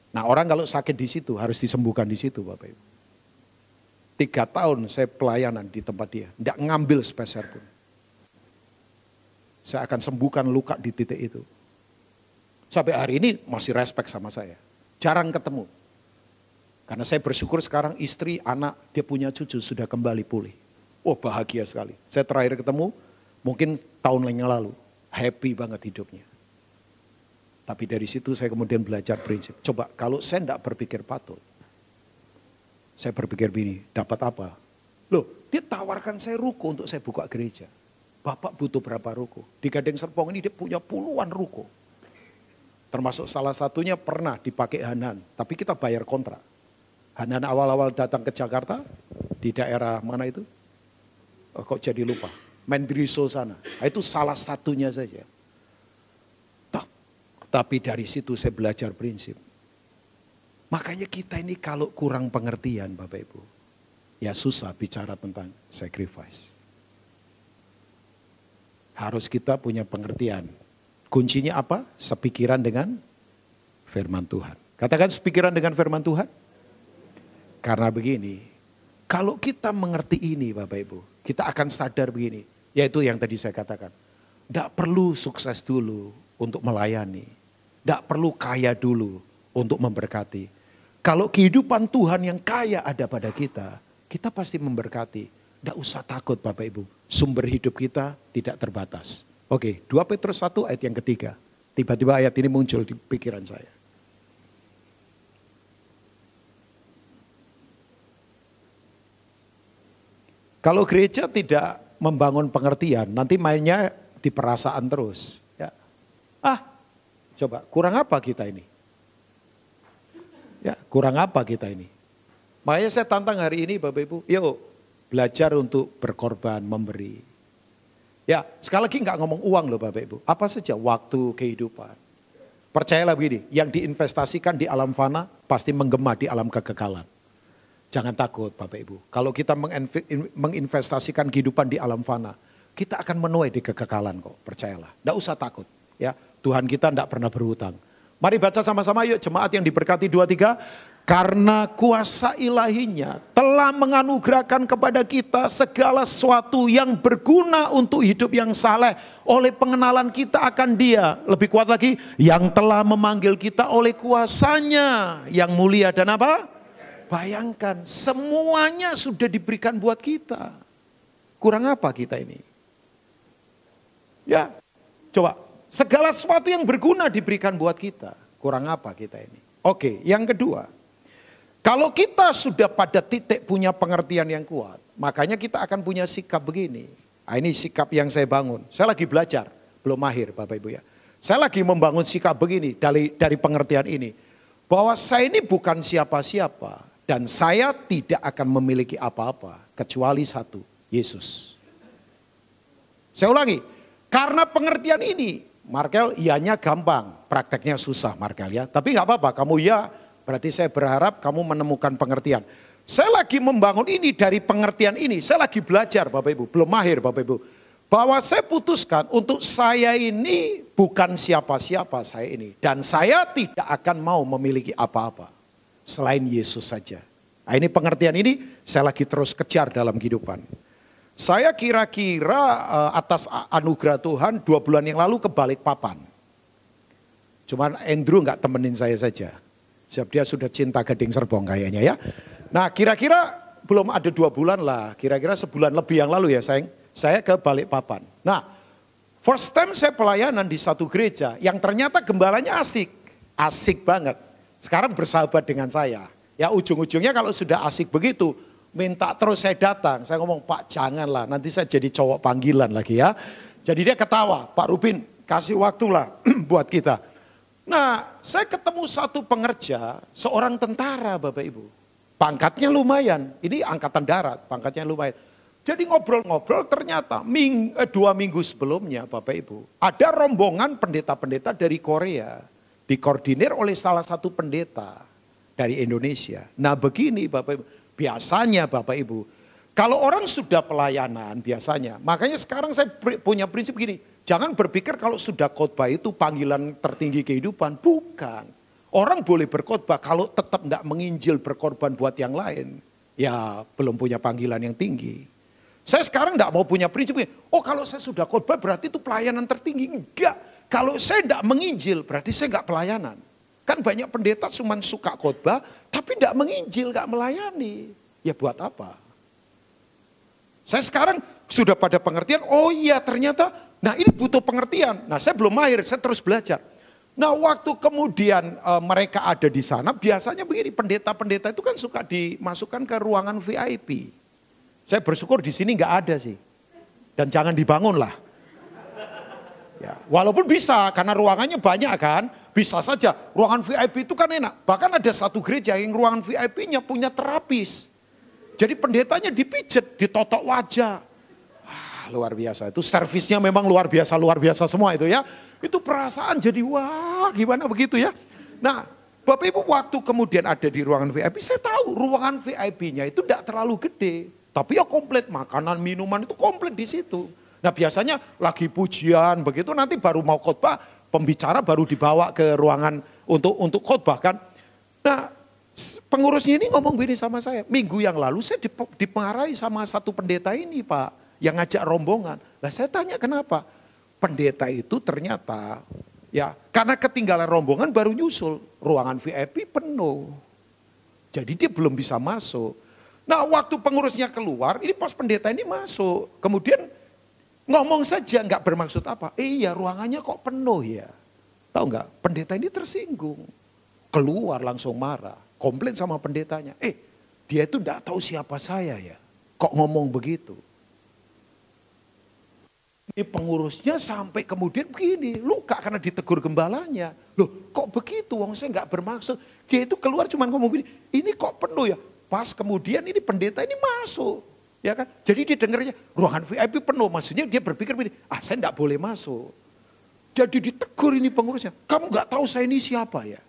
Nah orang kalau sakit di situ harus disembuhkan di situ Bapak Ibu. 3 tahun saya pelayanan di tempat dia, tidak ngambil sepeser pun. Saya akan sembuhkan luka di titik itu. Sampai hari ini masih respect sama saya. Jarang ketemu. Karena saya bersyukur sekarang istri, anak, dia punya cucu sudah kembali pulih. Oh bahagia sekali. Saya terakhir ketemu mungkin tahun yang lalu. Happy banget hidupnya. Tapi dari situ saya kemudian belajar prinsip. Coba kalau saya tidak berpikir patut. Saya berpikir begini, dapat apa? Loh, dia tawarkan saya ruko untuk saya buka gereja. Bapak butuh berapa ruko? Di Gading Serpong ini dia punya puluhan ruko. Termasuk salah satunya pernah dipakai Hanan. Tapi kita bayar kontrak. Hanan awal-awal datang ke Jakarta. Di daerah mana itu? Oh, kok jadi lupa. Mendriso sana. Itu salah satunya saja. Tapi dari situ saya belajar prinsip. Makanya kita ini kalau kurang pengertian Bapak Ibu. Ya susah bicara tentang sacrifice. Harus kita punya pengertian. Kuncinya apa? Sepikiran dengan firman Tuhan. Katakan sepikiran dengan firman Tuhan. Karena begini. Kalau kita mengerti ini Bapak Ibu. Kita akan sadar begini. Yaitu yang tadi saya katakan. Tidak perlu sukses dulu untuk melayani. Tidak perlu kaya dulu untuk memberkati. Kalau kehidupan Tuhan yang kaya ada pada kita, kita pasti memberkati. Tidak usah takut Bapak Ibu, sumber hidup kita tidak terbatas. Oke, 2 Petrus 1 ayat yang ketiga. Tiba-tiba ayat ini muncul di pikiran saya. Kalau gereja tidak membangun pengertian, nanti mainnya di perasaan terus. Ya. Coba, kurang apa kita ini? Ya, kurang apa kita ini? Makanya saya tantang hari ini Bapak Ibu, yuk belajar untuk berkorban, memberi. Ya, sekali lagi nggak ngomong uang loh Bapak Ibu. Apa saja, waktu, kehidupan. Percayalah begini, yang diinvestasikan di alam fana pasti menggema di alam kekekalan. Jangan takut Bapak Ibu. Kalau kita menginvestasikan kehidupan di alam fana, kita akan menuai di kekekalan kok, percayalah. Nggak usah takut. Ya, Tuhan kita tidak pernah berhutang. Mari baca sama-sama yuk jemaat yang diberkati 2-3. Karena kuasa ilahinya telah menganugerahkan kepada kita segala sesuatu yang berguna untuk hidup yang saleh. Oleh pengenalan kita akan Dia. Lebih kuat lagi, yang telah memanggil kita oleh kuasanya yang mulia dan apa? Bayangkan semuanya sudah diberikan buat kita. Kurang apa kita ini? Ya, coba. Segala sesuatu yang berguna diberikan buat kita. Kurang apa kita ini? Oke, yang kedua. Kalau kita sudah pada titik punya pengertian yang kuat. Makanya kita akan punya sikap begini. Nah, ini sikap yang saya bangun. Saya lagi belajar. Belum mahir Bapak Ibu ya. Saya lagi membangun sikap begini dari pengertian ini. Bahwa saya ini bukan siapa-siapa. Dan saya tidak akan memiliki apa-apa. Kecuali satu, Yesus. Saya ulangi. Karena pengertian ini. Markel, ianya gampang, prakteknya susah Markel ya. Tapi nggak apa-apa, kamu ya, berarti saya berharap kamu menemukan pengertian. Saya lagi membangun ini dari pengertian ini, saya lagi belajar Bapak Ibu, belum mahir Bapak Ibu. Bahwa saya putuskan untuk saya ini bukan siapa-siapa saya ini. Dan saya tidak akan mau memiliki apa-apa selain Yesus saja. Nah ini pengertian ini saya lagi terus kejar dalam kehidupan. Saya kira-kira atas anugerah Tuhan 2 bulan yang lalu ke Balikpapan. Cuman Andrew nggak temenin saya saja. Sebab dia sudah cinta Gading Serpong kayaknya ya. Nah kira-kira belum ada 2 bulan lah. Kira-kira sebulan lebih yang lalu ya sayang. Saya ke Balikpapan. Nah first time saya pelayanan di satu gereja. Yang ternyata gembalanya asik. Asik banget. Sekarang bersahabat dengan saya. Ya ujung-ujungnya kalau sudah asik begitu. Minta terus saya datang, saya ngomong Pak janganlah, nanti saya jadi cowok panggilan lagi ya. Jadi dia ketawa, Pak Rubin kasih waktulah buat kita. Nah, saya ketemu satu pengerja, seorang tentara Bapak Ibu. Pangkatnya lumayan, ini angkatan darat, pangkatnya lumayan. Jadi ngobrol-ngobrol ternyata 2 minggu sebelumnya Bapak Ibu, ada rombongan pendeta-pendeta dari Korea, dikoordinir oleh salah satu pendeta dari Indonesia. Nah begini Bapak Ibu, biasanya Bapak Ibu, kalau orang sudah pelayanan biasanya, makanya sekarang saya punya prinsip gini, jangan berpikir kalau sudah khotbah itu panggilan tertinggi kehidupan, bukan. Orang boleh berkhotbah kalau tetap tidak menginjil berkorban buat yang lain, ya belum punya panggilan yang tinggi. Saya sekarang tidak mau punya prinsip ini, oh kalau saya sudah khotbah berarti itu pelayanan tertinggi. Enggak, kalau saya tidak menginjil berarti saya enggak pelayanan. Kan banyak pendeta cuma suka khotbah tapi tidak menginjil, enggak melayani. Ya buat apa? Saya sekarang sudah pada pengertian, oh iya ternyata, nah ini butuh pengertian. Nah saya belum mahir, saya terus belajar. Nah waktu kemudian mereka ada di sana, biasanya begini, pendeta-pendeta itu kan suka dimasukkan ke ruangan VIP. Saya bersyukur di sini nggak ada sih. Dan jangan dibangun lah. Ya, walaupun bisa, karena ruangannya banyak kan, bisa saja. Ruangan VIP itu kan enak. Bahkan ada satu gereja yang ruangan VIP-nya punya terapis. Jadi pendetanya dipijet, ditotok wajah. Wah, luar biasa. Itu servisnya memang luar biasa semua itu ya. Itu perasaan jadi wah gimana begitu ya. Nah Bapak Ibu waktu kemudian ada di ruangan VIP, saya tahu ruangan VIP-nya itu tidak terlalu gede. Tapi ya komplit, makanan, minuman itu komplit di situ. Nah biasanya lagi pujian begitu nanti baru mau khotbah, pembicara baru dibawa ke ruangan untuk khotbah kan. Nah pengurusnya ini ngomong begini sama saya, minggu yang lalu saya dipengaruhi sama satu pendeta ini Pak, yang ngajak rombongan. Nah saya tanya kenapa? Pendeta itu ternyata ya karena ketinggalan rombongan baru nyusul, ruangan VIP penuh. Jadi dia belum bisa masuk. Nah waktu pengurusnya keluar, ini pas pendeta ini masuk. Kemudian ngomong saja nggak bermaksud apa. Iya ruangannya kok penuh ya. Tahu nggak? Pendeta ini tersinggung. Keluar langsung marah. Komplain sama pendetanya. Dia itu nggak tahu siapa saya ya. Kok ngomong begitu. Ini pengurusnya sampai kemudian begini. Luka karena ditegur gembalanya. Loh kok begitu? Wong saya nggak bermaksud. Dia itu keluar cuma ngomong begini. Ini kok penuh ya? Pas kemudian ini pendeta ini masuk, ya kan? Jadi dia dengarnya ruangan VIP penuh, maksudnya dia berpikir begini, saya enggak boleh masuk. Jadi ditegur ini pengurusnya, kamu enggak tahu saya ini siapa ya?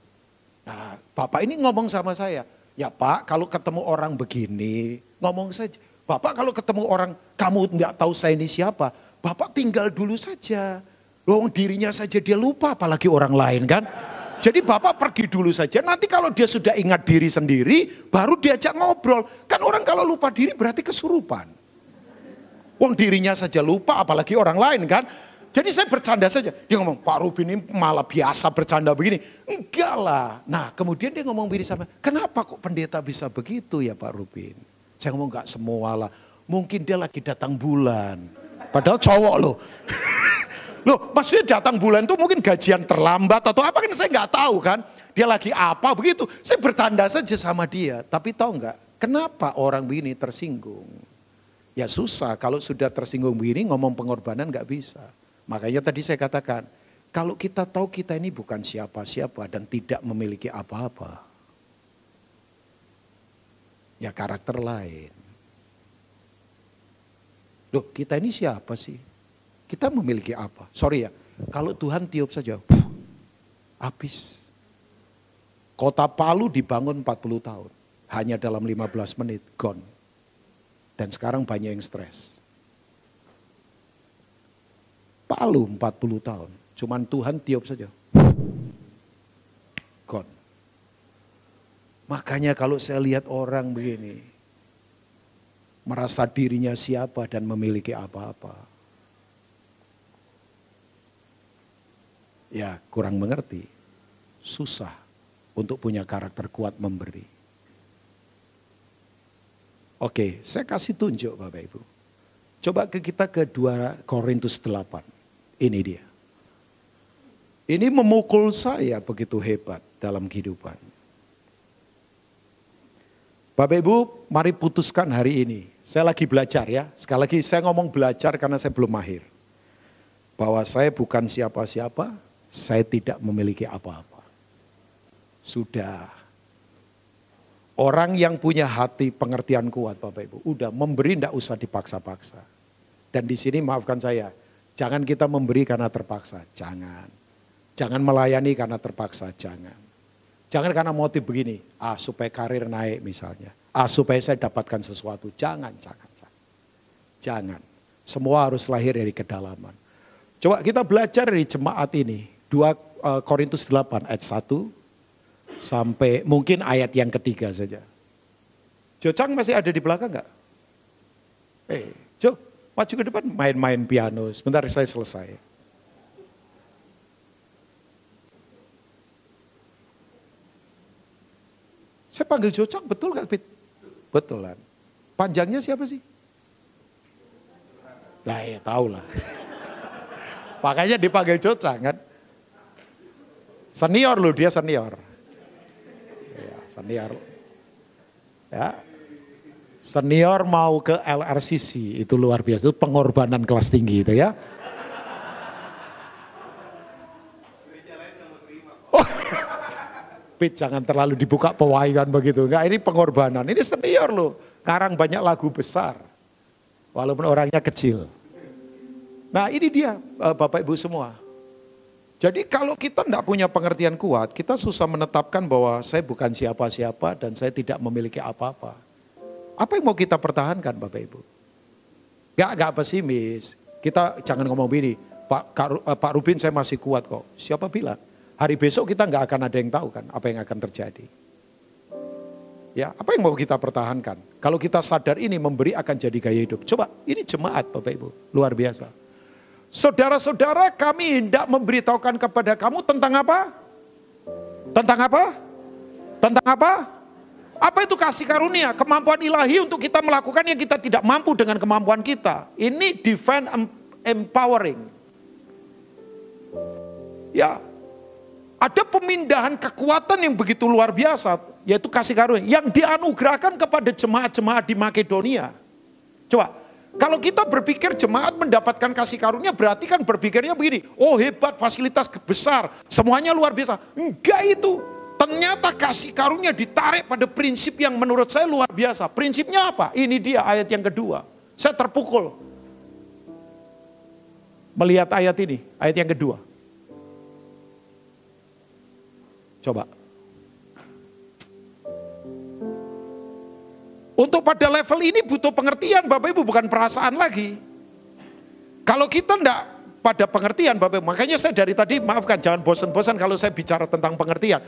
Nah Bapak ini ngomong sama saya, ya Pak kalau ketemu orang begini, ngomong saja. Bapak kalau ketemu orang, kamu enggak tahu saya ini siapa, Bapak tinggal dulu saja. Loh dirinya saja dia lupa, apalagi orang lain kan? Jadi Bapak pergi dulu saja, nanti kalau dia sudah ingat diri sendiri, baru diajak ngobrol. Kan orang kalau lupa diri berarti kesurupan. Wong dirinya saja lupa, apalagi orang lain kan. Jadi saya bercanda saja. Dia ngomong, Pak Rubin ini malah biasa bercanda begini. Enggak lah. Nah kemudian dia ngomong begini sama, kenapa kok pendeta bisa begitu ya Pak Rubin? Saya ngomong enggak semua lah. Mungkin dia lagi datang bulan. Padahal cowok loh. Loh maksudnya datang bulan itu mungkin gajian terlambat atau apa kan saya nggak tahu kan. Dia lagi apa begitu. Saya bercanda saja sama dia. Tapi tahu nggak kenapa orang begini tersinggung. Ya susah kalau sudah tersinggung begini ngomong pengorbanan nggak bisa. Makanya tadi saya katakan. Kalau kita tahu kita ini bukan siapa-siapa dan tidak memiliki apa-apa. Ya karakter lain. Loh kita ini siapa sih? Kita memiliki apa? Sorry ya, kalau Tuhan tiup saja, habis. Kota Palu dibangun 40 tahun, hanya dalam 15 menit, gone. Dan sekarang banyak yang stres. Palu 40 tahun, cuman Tuhan tiup saja, gone. Makanya kalau saya lihat orang begini, merasa dirinya siapa dan memiliki apa-apa. Ya kurang mengerti, susah untuk punya karakter kuat memberi. Oke, saya kasih tunjuk Bapak Ibu. Coba kita ke 2 Korintus 8, ini dia. Ini memukul saya begitu hebat dalam kehidupan. Bapak Ibu mari putuskan hari ini. Saya lagi belajar ya, sekali lagi saya ngomong belajar karena saya belum mahir. Bahwa saya bukan siapa-siapa. saya tidak memiliki apa-apa. Sudah. Orang yang punya hati pengertian kuat Bapak Ibu, udah memberi tidak usah dipaksa-paksa. Dan di sini maafkan saya, jangan kita memberi karena terpaksa, jangan. Jangan melayani karena terpaksa, jangan. Jangan karena motif begini, supaya karir naik misalnya. Supaya saya dapatkan sesuatu, jangan. Jangan. Semua harus lahir dari kedalaman. Coba kita belajar dari jemaat ini. 2 Korintus 8 ayat 1 sampai mungkin ayat yang ketiga saja. Jocang masih ada di belakang enggak? Jo, maju ke depan main-main piano. Sebentar saya selesai. Saya panggil Jocang betul enggak, Pit? Betulan. Panjangnya siapa sih? Nah ya tahu lah. Makanya dipanggil Jocang kan. Senior loh, dia senior. Ya, senior. Ya. Senior mau ke LRCC, itu luar biasa. Itu pengorbanan kelas tinggi itu ya. Oh. Pit, jangan terlalu dibuka pewayangan begitu. Enggak, ini pengorbanan. Ini senior loh. Ngarang banyak lagu besar. Walaupun orangnya kecil. Nah ini dia Bapak Ibu semua. Jadi kalau kita tidak punya pengertian kuat, kita susah menetapkan bahwa saya bukan siapa-siapa dan saya tidak memiliki apa-apa. Apa yang mau kita pertahankan Bapak Ibu? Gak pesimis. Kita jangan ngomong begini, Pak Rubin saya masih kuat kok. Siapa bilang? Hari besok kita nggak akan ada yang tahu kan apa yang akan terjadi. Ya, apa yang mau kita pertahankan? Kalau kita sadar ini memberi akan jadi gaya hidup. Coba, ini jemaat Bapak Ibu, luar biasa. Saudara-saudara, kami hendak memberitahukan kepada kamu tentang apa? Tentang apa? Tentang apa? Apa itu kasih karunia? Kemampuan ilahi untuk kita melakukan yang kita tidak mampu dengan kemampuan kita. Ini divine empowering. Ya, ada pemindahan kekuatan yang begitu luar biasa, yaitu kasih karunia yang dianugerahkan kepada jemaat-jemaat di Makedonia. Coba, kalau kita berpikir jemaat mendapatkan kasih karunia, berarti kan berpikirnya begini, oh hebat, fasilitas besar, semuanya luar biasa. Enggak itu, ternyata kasih karunia ditarik pada prinsip yang menurut saya luar biasa. Prinsipnya apa? Ini dia ayat yang kedua. Saya terpukul melihat ayat ini, ayat yang kedua. Coba. Untuk pada level ini butuh pengertian Bapak Ibu, bukan perasaan lagi. Kalau kita enggak pada pengertian Bapak Ibu, makanya saya dari tadi maafkan jangan bosan-bosan kalau saya bicara tentang pengertian.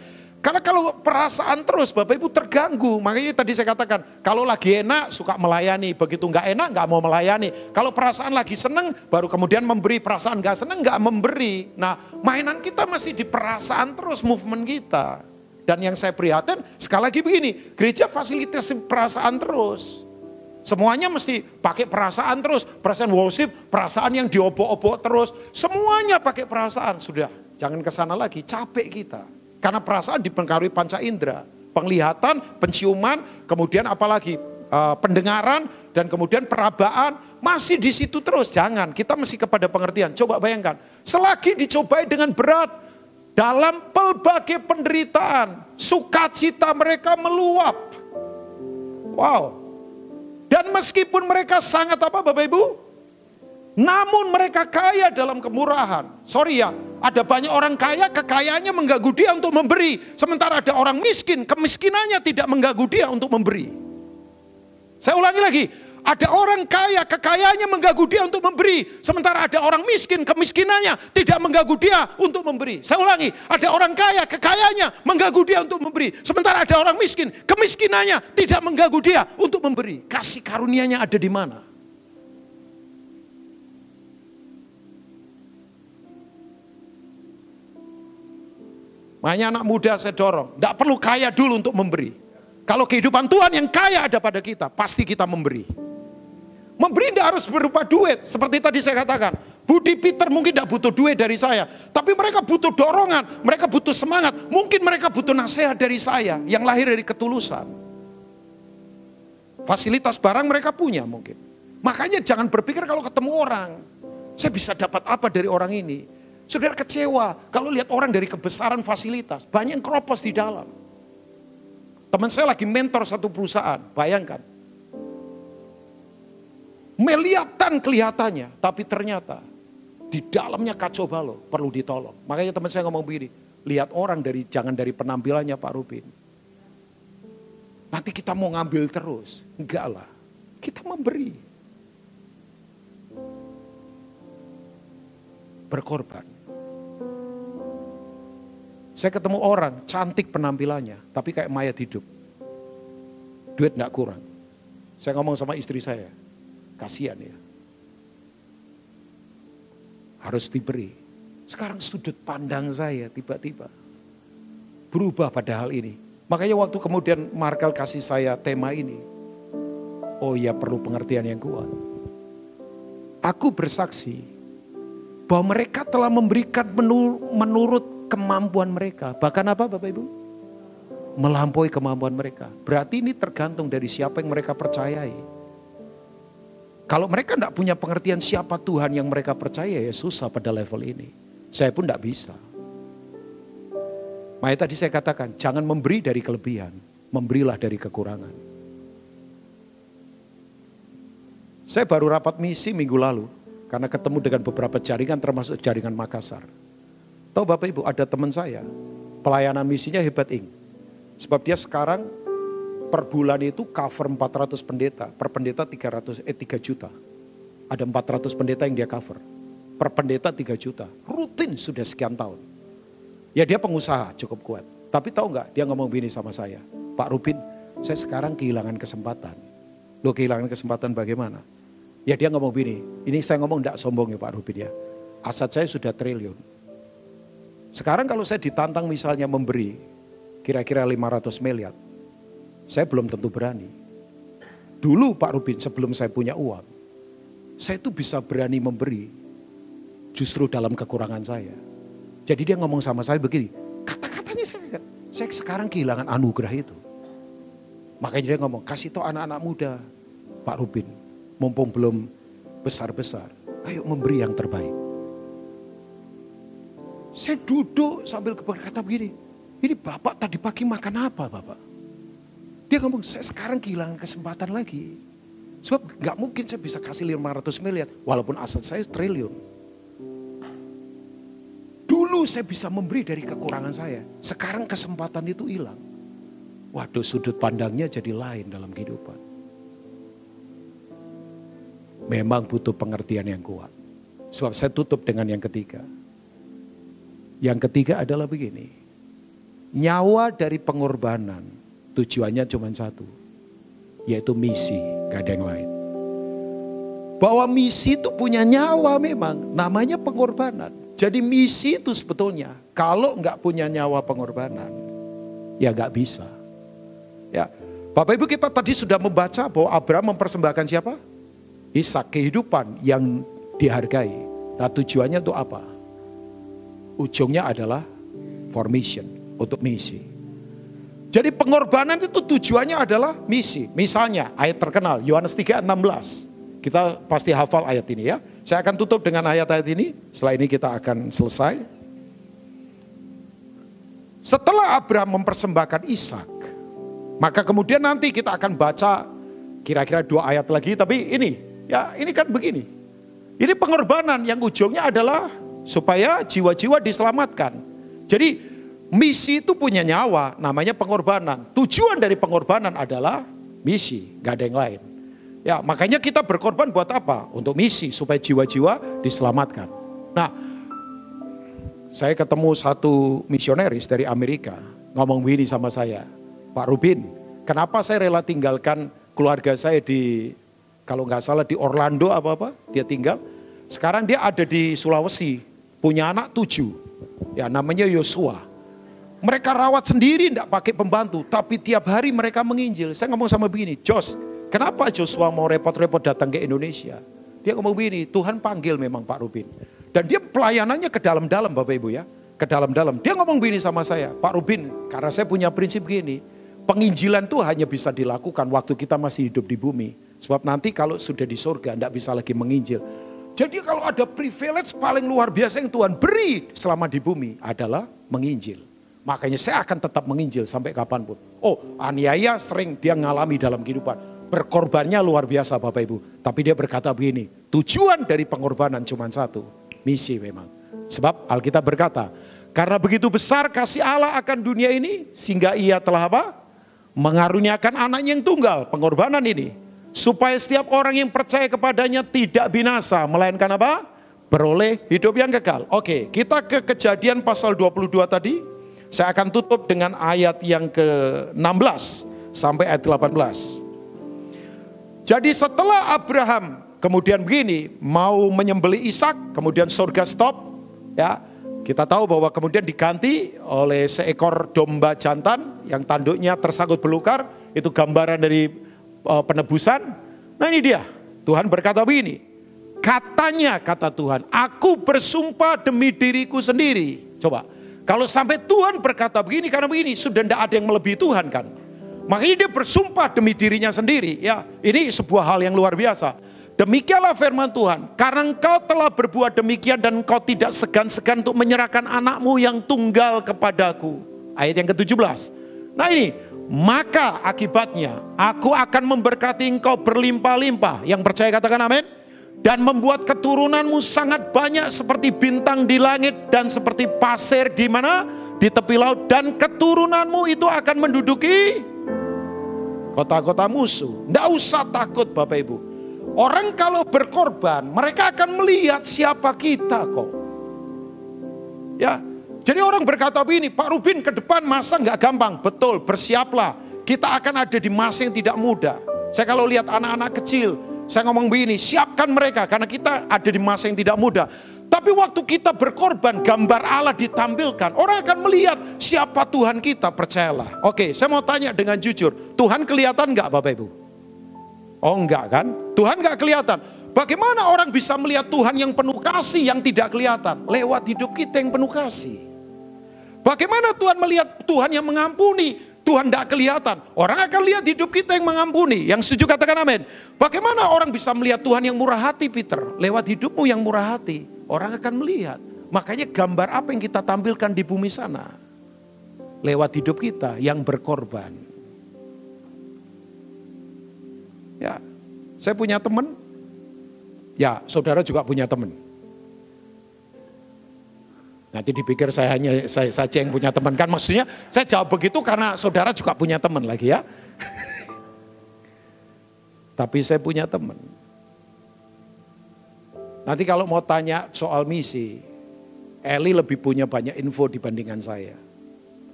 Karena kalau perasaan terus Bapak Ibu terganggu, makanya tadi saya katakan kalau lagi enak suka melayani, begitu enggak enak enggak mau melayani. Kalau perasaan lagi seneng baru kemudian memberi, perasaan enggak seneng enggak memberi. Nah mainan kita masih di perasaan terus movement kita. Dan yang saya prihatin, sekali lagi begini, gereja fasilitas perasaan terus. Semuanya mesti pakai perasaan terus, perasaan worship, perasaan yang diobok-obok terus. Semuanya pakai perasaan, sudah jangan kesana lagi, capek kita. Karena perasaan dipengaruhi panca indera, penglihatan, penciuman, kemudian apalagi pendengaran, dan kemudian perabaan, masih di situ terus. Jangan, kita mesti kepada pengertian. Coba bayangkan, selagi dicobai dengan berat, dalam pelbagai penderitaan, sukacita mereka meluap. Wow. Dan meskipun mereka sangat apa Bapak Ibu? Namun mereka kaya dalam kemurahan. Sorry ya, ada banyak orang kaya, kekayaannya mengganggu dia untuk memberi. Sementara ada orang miskin, kemiskinannya tidak mengganggu dia untuk memberi. Saya ulangi lagi. Ada orang kaya, kekayaannya mengganggu dia untuk memberi. Sementara ada orang miskin, kemiskinannya tidak mengganggu dia untuk memberi. Saya ulangi, ada orang kaya, kekayaannya mengganggu dia untuk memberi. Sementara ada orang miskin, kemiskinannya tidak mengganggu dia untuk memberi. Kasih karunianya ada di mana? Makanya anak muda saya dorong, tidak perlu kaya dulu untuk memberi. Kalau kehidupan Tuhan yang kaya ada pada kita, pasti kita memberi. Memberi tidak harus berupa duit. Seperti tadi saya katakan, Budi Peter mungkin tidak butuh duit dari saya. Tapi mereka butuh dorongan, mereka butuh semangat. Mungkin mereka butuh nasihat dari saya yang lahir dari ketulusan. Fasilitas barang mereka punya mungkin. Makanya jangan berpikir kalau ketemu orang, saya bisa dapat apa dari orang ini. Saudara kecewa kalau lihat orang dari kebesaran fasilitas, banyak yang keropos di dalam. Teman saya lagi mentor satu perusahaan, bayangkan. Miliatan kelihatannya, tapi ternyata di dalamnya kacau balau, perlu ditolong. Makanya teman saya ngomong begini, lihat orang jangan dari penampilannya Pak Rubin. Nanti kita mau ngambil terus, enggak lah, kita memberi. Berkorban. Saya ketemu orang, cantik penampilannya, tapi kayak mayat hidup. Duit enggak kurang. Saya ngomong sama istri saya, kasihan ya. Harus diberi. Sekarang sudut pandang saya tiba-tiba berubah pada hal ini. Makanya waktu kemudian Markel kasih saya tema ini. Oh ya, perlu pengertian yang kuat. Aku bersaksi bahwa mereka telah memberikan menurut kemampuan mereka. Bahkan apa Bapak Ibu? Melampaui kemampuan mereka. Berarti ini tergantung dari siapa yang mereka percayai. Kalau mereka tidak punya pengertian siapa Tuhan yang mereka percaya, ya susah pada level ini. Saya pun tidak bisa. Makanya tadi saya katakan, jangan memberi dari kelebihan, memberilah dari kekurangan. Saya baru rapat misi minggu lalu, karena ketemu dengan beberapa jaringan termasuk jaringan Makassar. Tahu Bapak Ibu, ada teman saya, pelayanan misinya hebat sebab dia sekarang per bulan itu cover 400 pendeta, per pendeta 3 juta. Ada 400 pendeta yang dia cover. Per pendeta 3 juta, rutin sudah sekian tahun. Ya dia pengusaha cukup kuat. Tapi tahu nggak, dia ngomong begini sama saya, Pak Rubin, saya sekarang kehilangan kesempatan. Loh, kehilangan kesempatan bagaimana? Ya dia ngomong begini, ini saya ngomong enggak sombong ya Pak Rubin ya. Aset saya sudah triliun. Sekarang kalau saya ditantang misalnya memberi kira-kira 500 miliar, saya belum tentu berani. Dulu Pak Rubin sebelum saya punya uang, saya itu bisa berani memberi justru dalam kekurangan saya. Jadi dia ngomong sama saya begini, kata-katanya saya sekarang kehilangan anugerah itu. Makanya dia ngomong, kasih tau anak-anak muda, Pak Rubin, mumpung belum besar-besar, ayo memberi yang terbaik. Saya duduk sambil berkata begini, ini Bapak tadi pagi makan apa Bapak? Dia ngomong, saya sekarang kehilangan kesempatan lagi. Sebab gak mungkin saya bisa kasih 500 miliar, walaupun aset saya triliun. Dulu saya bisa memberi dari kekurangan saya, sekarang kesempatan itu hilang. Waduh, sudut pandangnya jadi lain dalam kehidupan. Memang butuh pengertian yang kuat. Sebab saya tutup dengan yang ketiga. Yang ketiga adalah begini. Nyawa dari pengorbanan tujuannya cuma satu. Yaitu misi, gak ada yang lain. Bahwa misi itu punya nyawa memang. Namanya pengorbanan. Jadi misi itu sebetulnya kalau gak punya nyawa pengorbanan, ya gak bisa. Ya, Bapak Ibu kita tadi sudah membaca bahwa Abraham mempersembahkan siapa? Ishak, kehidupan yang dihargai. Nah tujuannya untuk apa? Ujungnya adalah for mission, untuk misi. Jadi pengorbanan itu tujuannya adalah misi. Misalnya ayat terkenal Yohanes 3:16. Kita pasti hafal ayat ini ya. Saya akan tutup dengan ayat-ayat ini. Setelah ini kita akan selesai. Setelah Abraham mempersembahkan Ishak, maka kemudian nanti kita akan baca kira-kira 2 ayat lagi. Tapi ini, ya ini kan begini. Ini pengorbanan yang ujungnya adalah supaya jiwa-jiwa diselamatkan. Jadi misi itu punya nyawa, namanya pengorbanan. Tujuan dari pengorbanan adalah misi, gak ada yang lain. Ya makanya kita berkorban buat apa? Untuk misi, supaya jiwa-jiwa diselamatkan. Nah, saya ketemu satu misionaris dari Amerika, ngomong begini sama saya, Pak Rubin, kenapa saya rela tinggalkan keluarga saya di, kalau nggak salah di Orlando apa-apa, dia tinggal. Sekarang dia ada di Sulawesi, punya anak 7, ya namanya Yosua. Mereka rawat sendiri, tidak pakai pembantu, tapi tiap hari mereka menginjil. Saya ngomong sama begini, Jos, kenapa Joshua mau repot-repot datang ke Indonesia? Dia ngomong begini, Tuhan panggil memang Pak Rubin. Dan dia pelayanannya ke dalam-dalam Bapak Ibu ya, ke dalam-dalam. Dia ngomong begini sama saya, Pak Rubin, karena saya punya prinsip begini, penginjilan itu hanya bisa dilakukan waktu kita masih hidup di bumi. Sebab nanti kalau sudah di surga, tidak bisa lagi menginjil. Jadi kalau ada privilege paling luar biasa yang Tuhan beri selama di bumi adalah menginjil. Makanya saya akan tetap menginjil sampai kapanpun. Oh, aniaya sering dia ngalami dalam kehidupan. Berkorbannya luar biasa Bapak Ibu. Tapi dia berkata begini, tujuan dari pengorbanan cuma satu, misi memang. Sebab Alkitab berkata, karena begitu besar kasih Allah akan dunia ini, sehingga ia telah apa? Mengaruniakan anaknya yang tunggal, pengorbanan ini. Supaya setiap orang yang percaya kepadanya tidak binasa, melainkan apa? Beroleh hidup yang kekal. Oke, kita ke Kejadian pasal 22 tadi. Saya akan tutup dengan ayat yang ke-16 sampai ayat 18. Jadi setelah Abraham kemudian begini, mau menyembelih Ishak, kemudian surga stop. Ya, kita tahu bahwa kemudian diganti oleh seekor domba jantan yang tanduknya tersangkut belukar. Itu gambaran dari penebusan. Nah ini dia, Tuhan berkata begini, katanya kata Tuhan, aku bersumpah demi diriku sendiri. Coba, kalau sampai Tuhan berkata begini, karena begini, sudah tidak ada yang melebihi Tuhan kan. Makanya dia bersumpah demi dirinya sendiri. Ya, ini sebuah hal yang luar biasa. Demikianlah firman Tuhan, karena engkau telah berbuat demikian dan engkau tidak segan-segan untuk menyerahkan anakmu yang tunggal kepadaku. Ayat yang ke-17. Nah ini, maka akibatnya aku akan memberkati engkau berlimpah-limpah. Yang percaya katakan amin. Dan membuat keturunanmu sangat banyak seperti bintang di langit dan seperti pasir di mana? Di tepi laut. Dan keturunanmu itu akan menduduki kota-kota musuh. Tidak usah takut Bapak Ibu. Orang kalau berkorban, mereka akan melihat siapa kita kok. Ya. Jadi orang berkata begini, Pak Rubin ke depan masa nggak gampang. Betul, bersiaplah. Kita akan ada di masa yang tidak mudah. Saya kalau lihat anak-anak kecil, saya ngomong begini, siapkan mereka karena kita ada di masa yang tidak mudah. Tapi waktu kita berkorban, gambar Allah ditampilkan. Orang akan melihat siapa Tuhan kita, percayalah. Oke, saya mau tanya dengan jujur, Tuhan kelihatan nggak Bapak Ibu? Oh enggak kan? Tuhan nggak kelihatan. Bagaimana orang bisa melihat Tuhan yang penuh kasih yang tidak kelihatan? Lewat hidup kita yang penuh kasih. Bagaimana Tuhan melihat Tuhan yang mengampuni? Tuhan tidak kelihatan. Orang akan lihat hidup kita yang mengampuni. Yang setuju katakan amin. Bagaimana orang bisa melihat Tuhan yang murah hati Peter? Lewat hidupmu yang murah hati. Orang akan melihat. Makanya gambar apa yang kita tampilkan di bumi sana? Lewat hidup kita yang berkorban. Ya, saya punya teman. Ya, saudara juga punya teman. Nanti dipikir saya saja yang punya teman. Kan maksudnya saya jawab begitu karena saudara juga punya teman lagi ya. Tapi saya punya teman. Nanti kalau mau tanya soal misi, Eli lebih punya banyak info dibandingkan saya.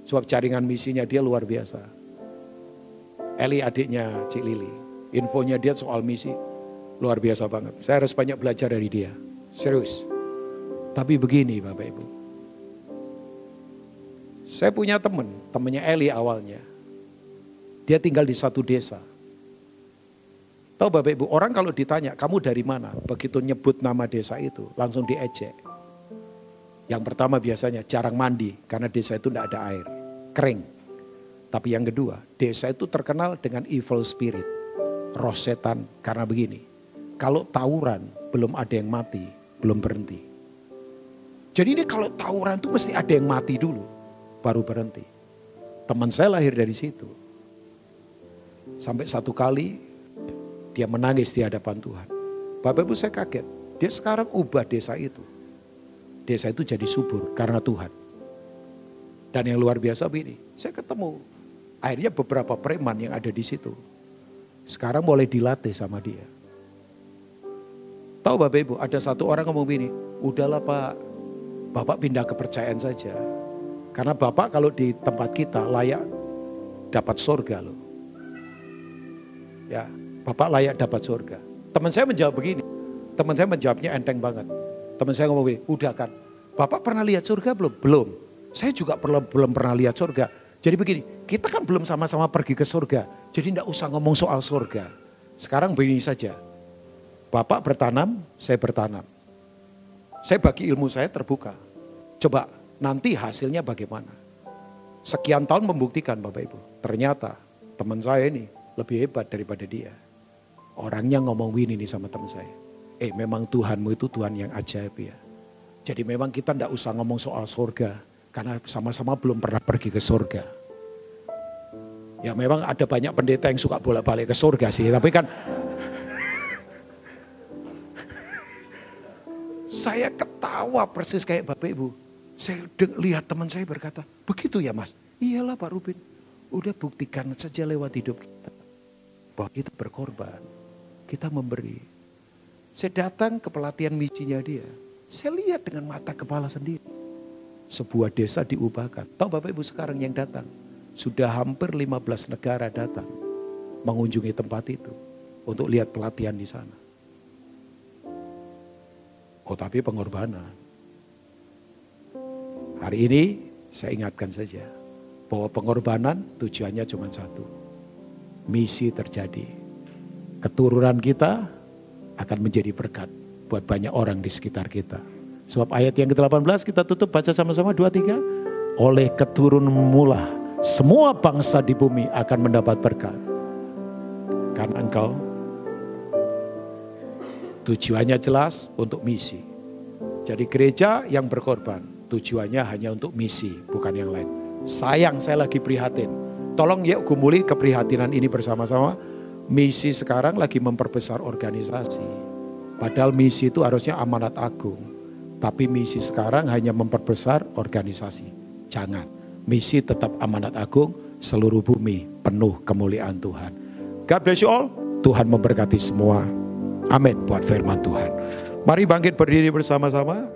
Sebab jaringan misinya dia luar biasa. Eli adiknya Cik Lili. Infonya dia soal misi luar biasa banget. Saya harus banyak belajar dari dia. Serius. Tapi begini Bapak Ibu. Saya punya temannya Eli awalnya. Dia tinggal di satu desa. Tahu Bapak Ibu, orang kalau ditanya, kamu dari mana? Begitu nyebut nama desa itu, langsung diejek. Yang pertama biasanya jarang mandi, karena desa itu tidak ada air, kering. Tapi yang kedua, desa itu terkenal dengan evil spirit, roh setan. Karena begini, kalau tawuran belum ada yang mati, belum berhenti. Jadi ini kalau tawuran itu mesti ada yang mati dulu. Baru berhenti. Teman saya lahir dari situ. Sampai satu kali dia menangis di hadapan Tuhan. Bapak Ibu saya kaget. Dia sekarang ubah desa itu. Desa itu jadi subur karena Tuhan. Dan yang luar biasa begini. Saya ketemu. Akhirnya beberapa preman yang ada di situ. Sekarang mulai dilatih sama dia. Tahu Bapak Ibu, ada satu orang ngomong begini. Udahlah Pak, Bapak pindah kepercayaan saja. Karena Bapak kalau di tempat kita layak dapat surga loh. Ya, Bapak layak dapat surga. Teman saya menjawab begini. Teman saya menjawabnya enteng banget. Teman saya ngomong begini, udah kan. Bapak pernah lihat surga belum? Belum. Saya juga belum pernah lihat surga. Jadi begini, kita kan belum sama-sama pergi ke surga. Jadi enggak usah ngomong soal surga. Sekarang begini saja. Bapak bertanam, saya bertanam. Saya bagi ilmu saya terbuka. Coba nanti hasilnya bagaimana? Sekian tahun membuktikan Bapak Ibu. Ternyata teman saya ini lebih hebat daripada dia. Orangnya ngomong win ini sama teman saya. Memang Tuhanmu itu Tuhan yang ajaib ya. Jadi memang kita tidak usah ngomong soal surga. Karena sama-sama belum pernah pergi ke surga. Ya memang ada banyak pendeta yang suka bolak-balik ke surga sih. Tapi kan saya ketawa persis kayak Bapak Ibu. Saya lihat teman saya berkata, begitu ya Mas? Iyalah Pak Rubin. Udah buktikan saja lewat hidup kita. Bahwa kita berkorban. Kita memberi. Saya datang ke pelatihan misinya dia. Saya lihat dengan mata kepala sendiri. Sebuah desa diubahkan. Tahu Bapak Ibu sekarang yang datang. Sudah hampir 15 negara datang. Mengunjungi tempat itu. Untuk lihat pelatihan di sana. Oh tapi pengorbanan. Hari ini saya ingatkan saja. Bahwa pengorbanan tujuannya cuma satu. Misi terjadi. Keturunan kita akan menjadi berkat buat banyak orang di sekitar kita. Sebab ayat yang ke-18 kita tutup baca sama-sama 2-3. Oleh keturunanmu lah semua bangsa di bumi akan mendapat berkat. Karena engkau tujuannya jelas untuk misi. Jadi gereja yang berkorban tujuannya hanya untuk misi bukan yang lain. Sayang saya lagi prihatin. Tolong ya gumuli keprihatinan ini bersama-sama. Misi sekarang lagi memperbesar organisasi. Padahal misi itu harusnya amanat agung. Tapi misi sekarang hanya memperbesar organisasi. Jangan. Misi tetap amanat agung. Seluruh bumi penuh kemuliaan Tuhan. God bless you all. Tuhan memberkati semua. Amin buat firman Tuhan. Mari bangkit berdiri bersama-sama.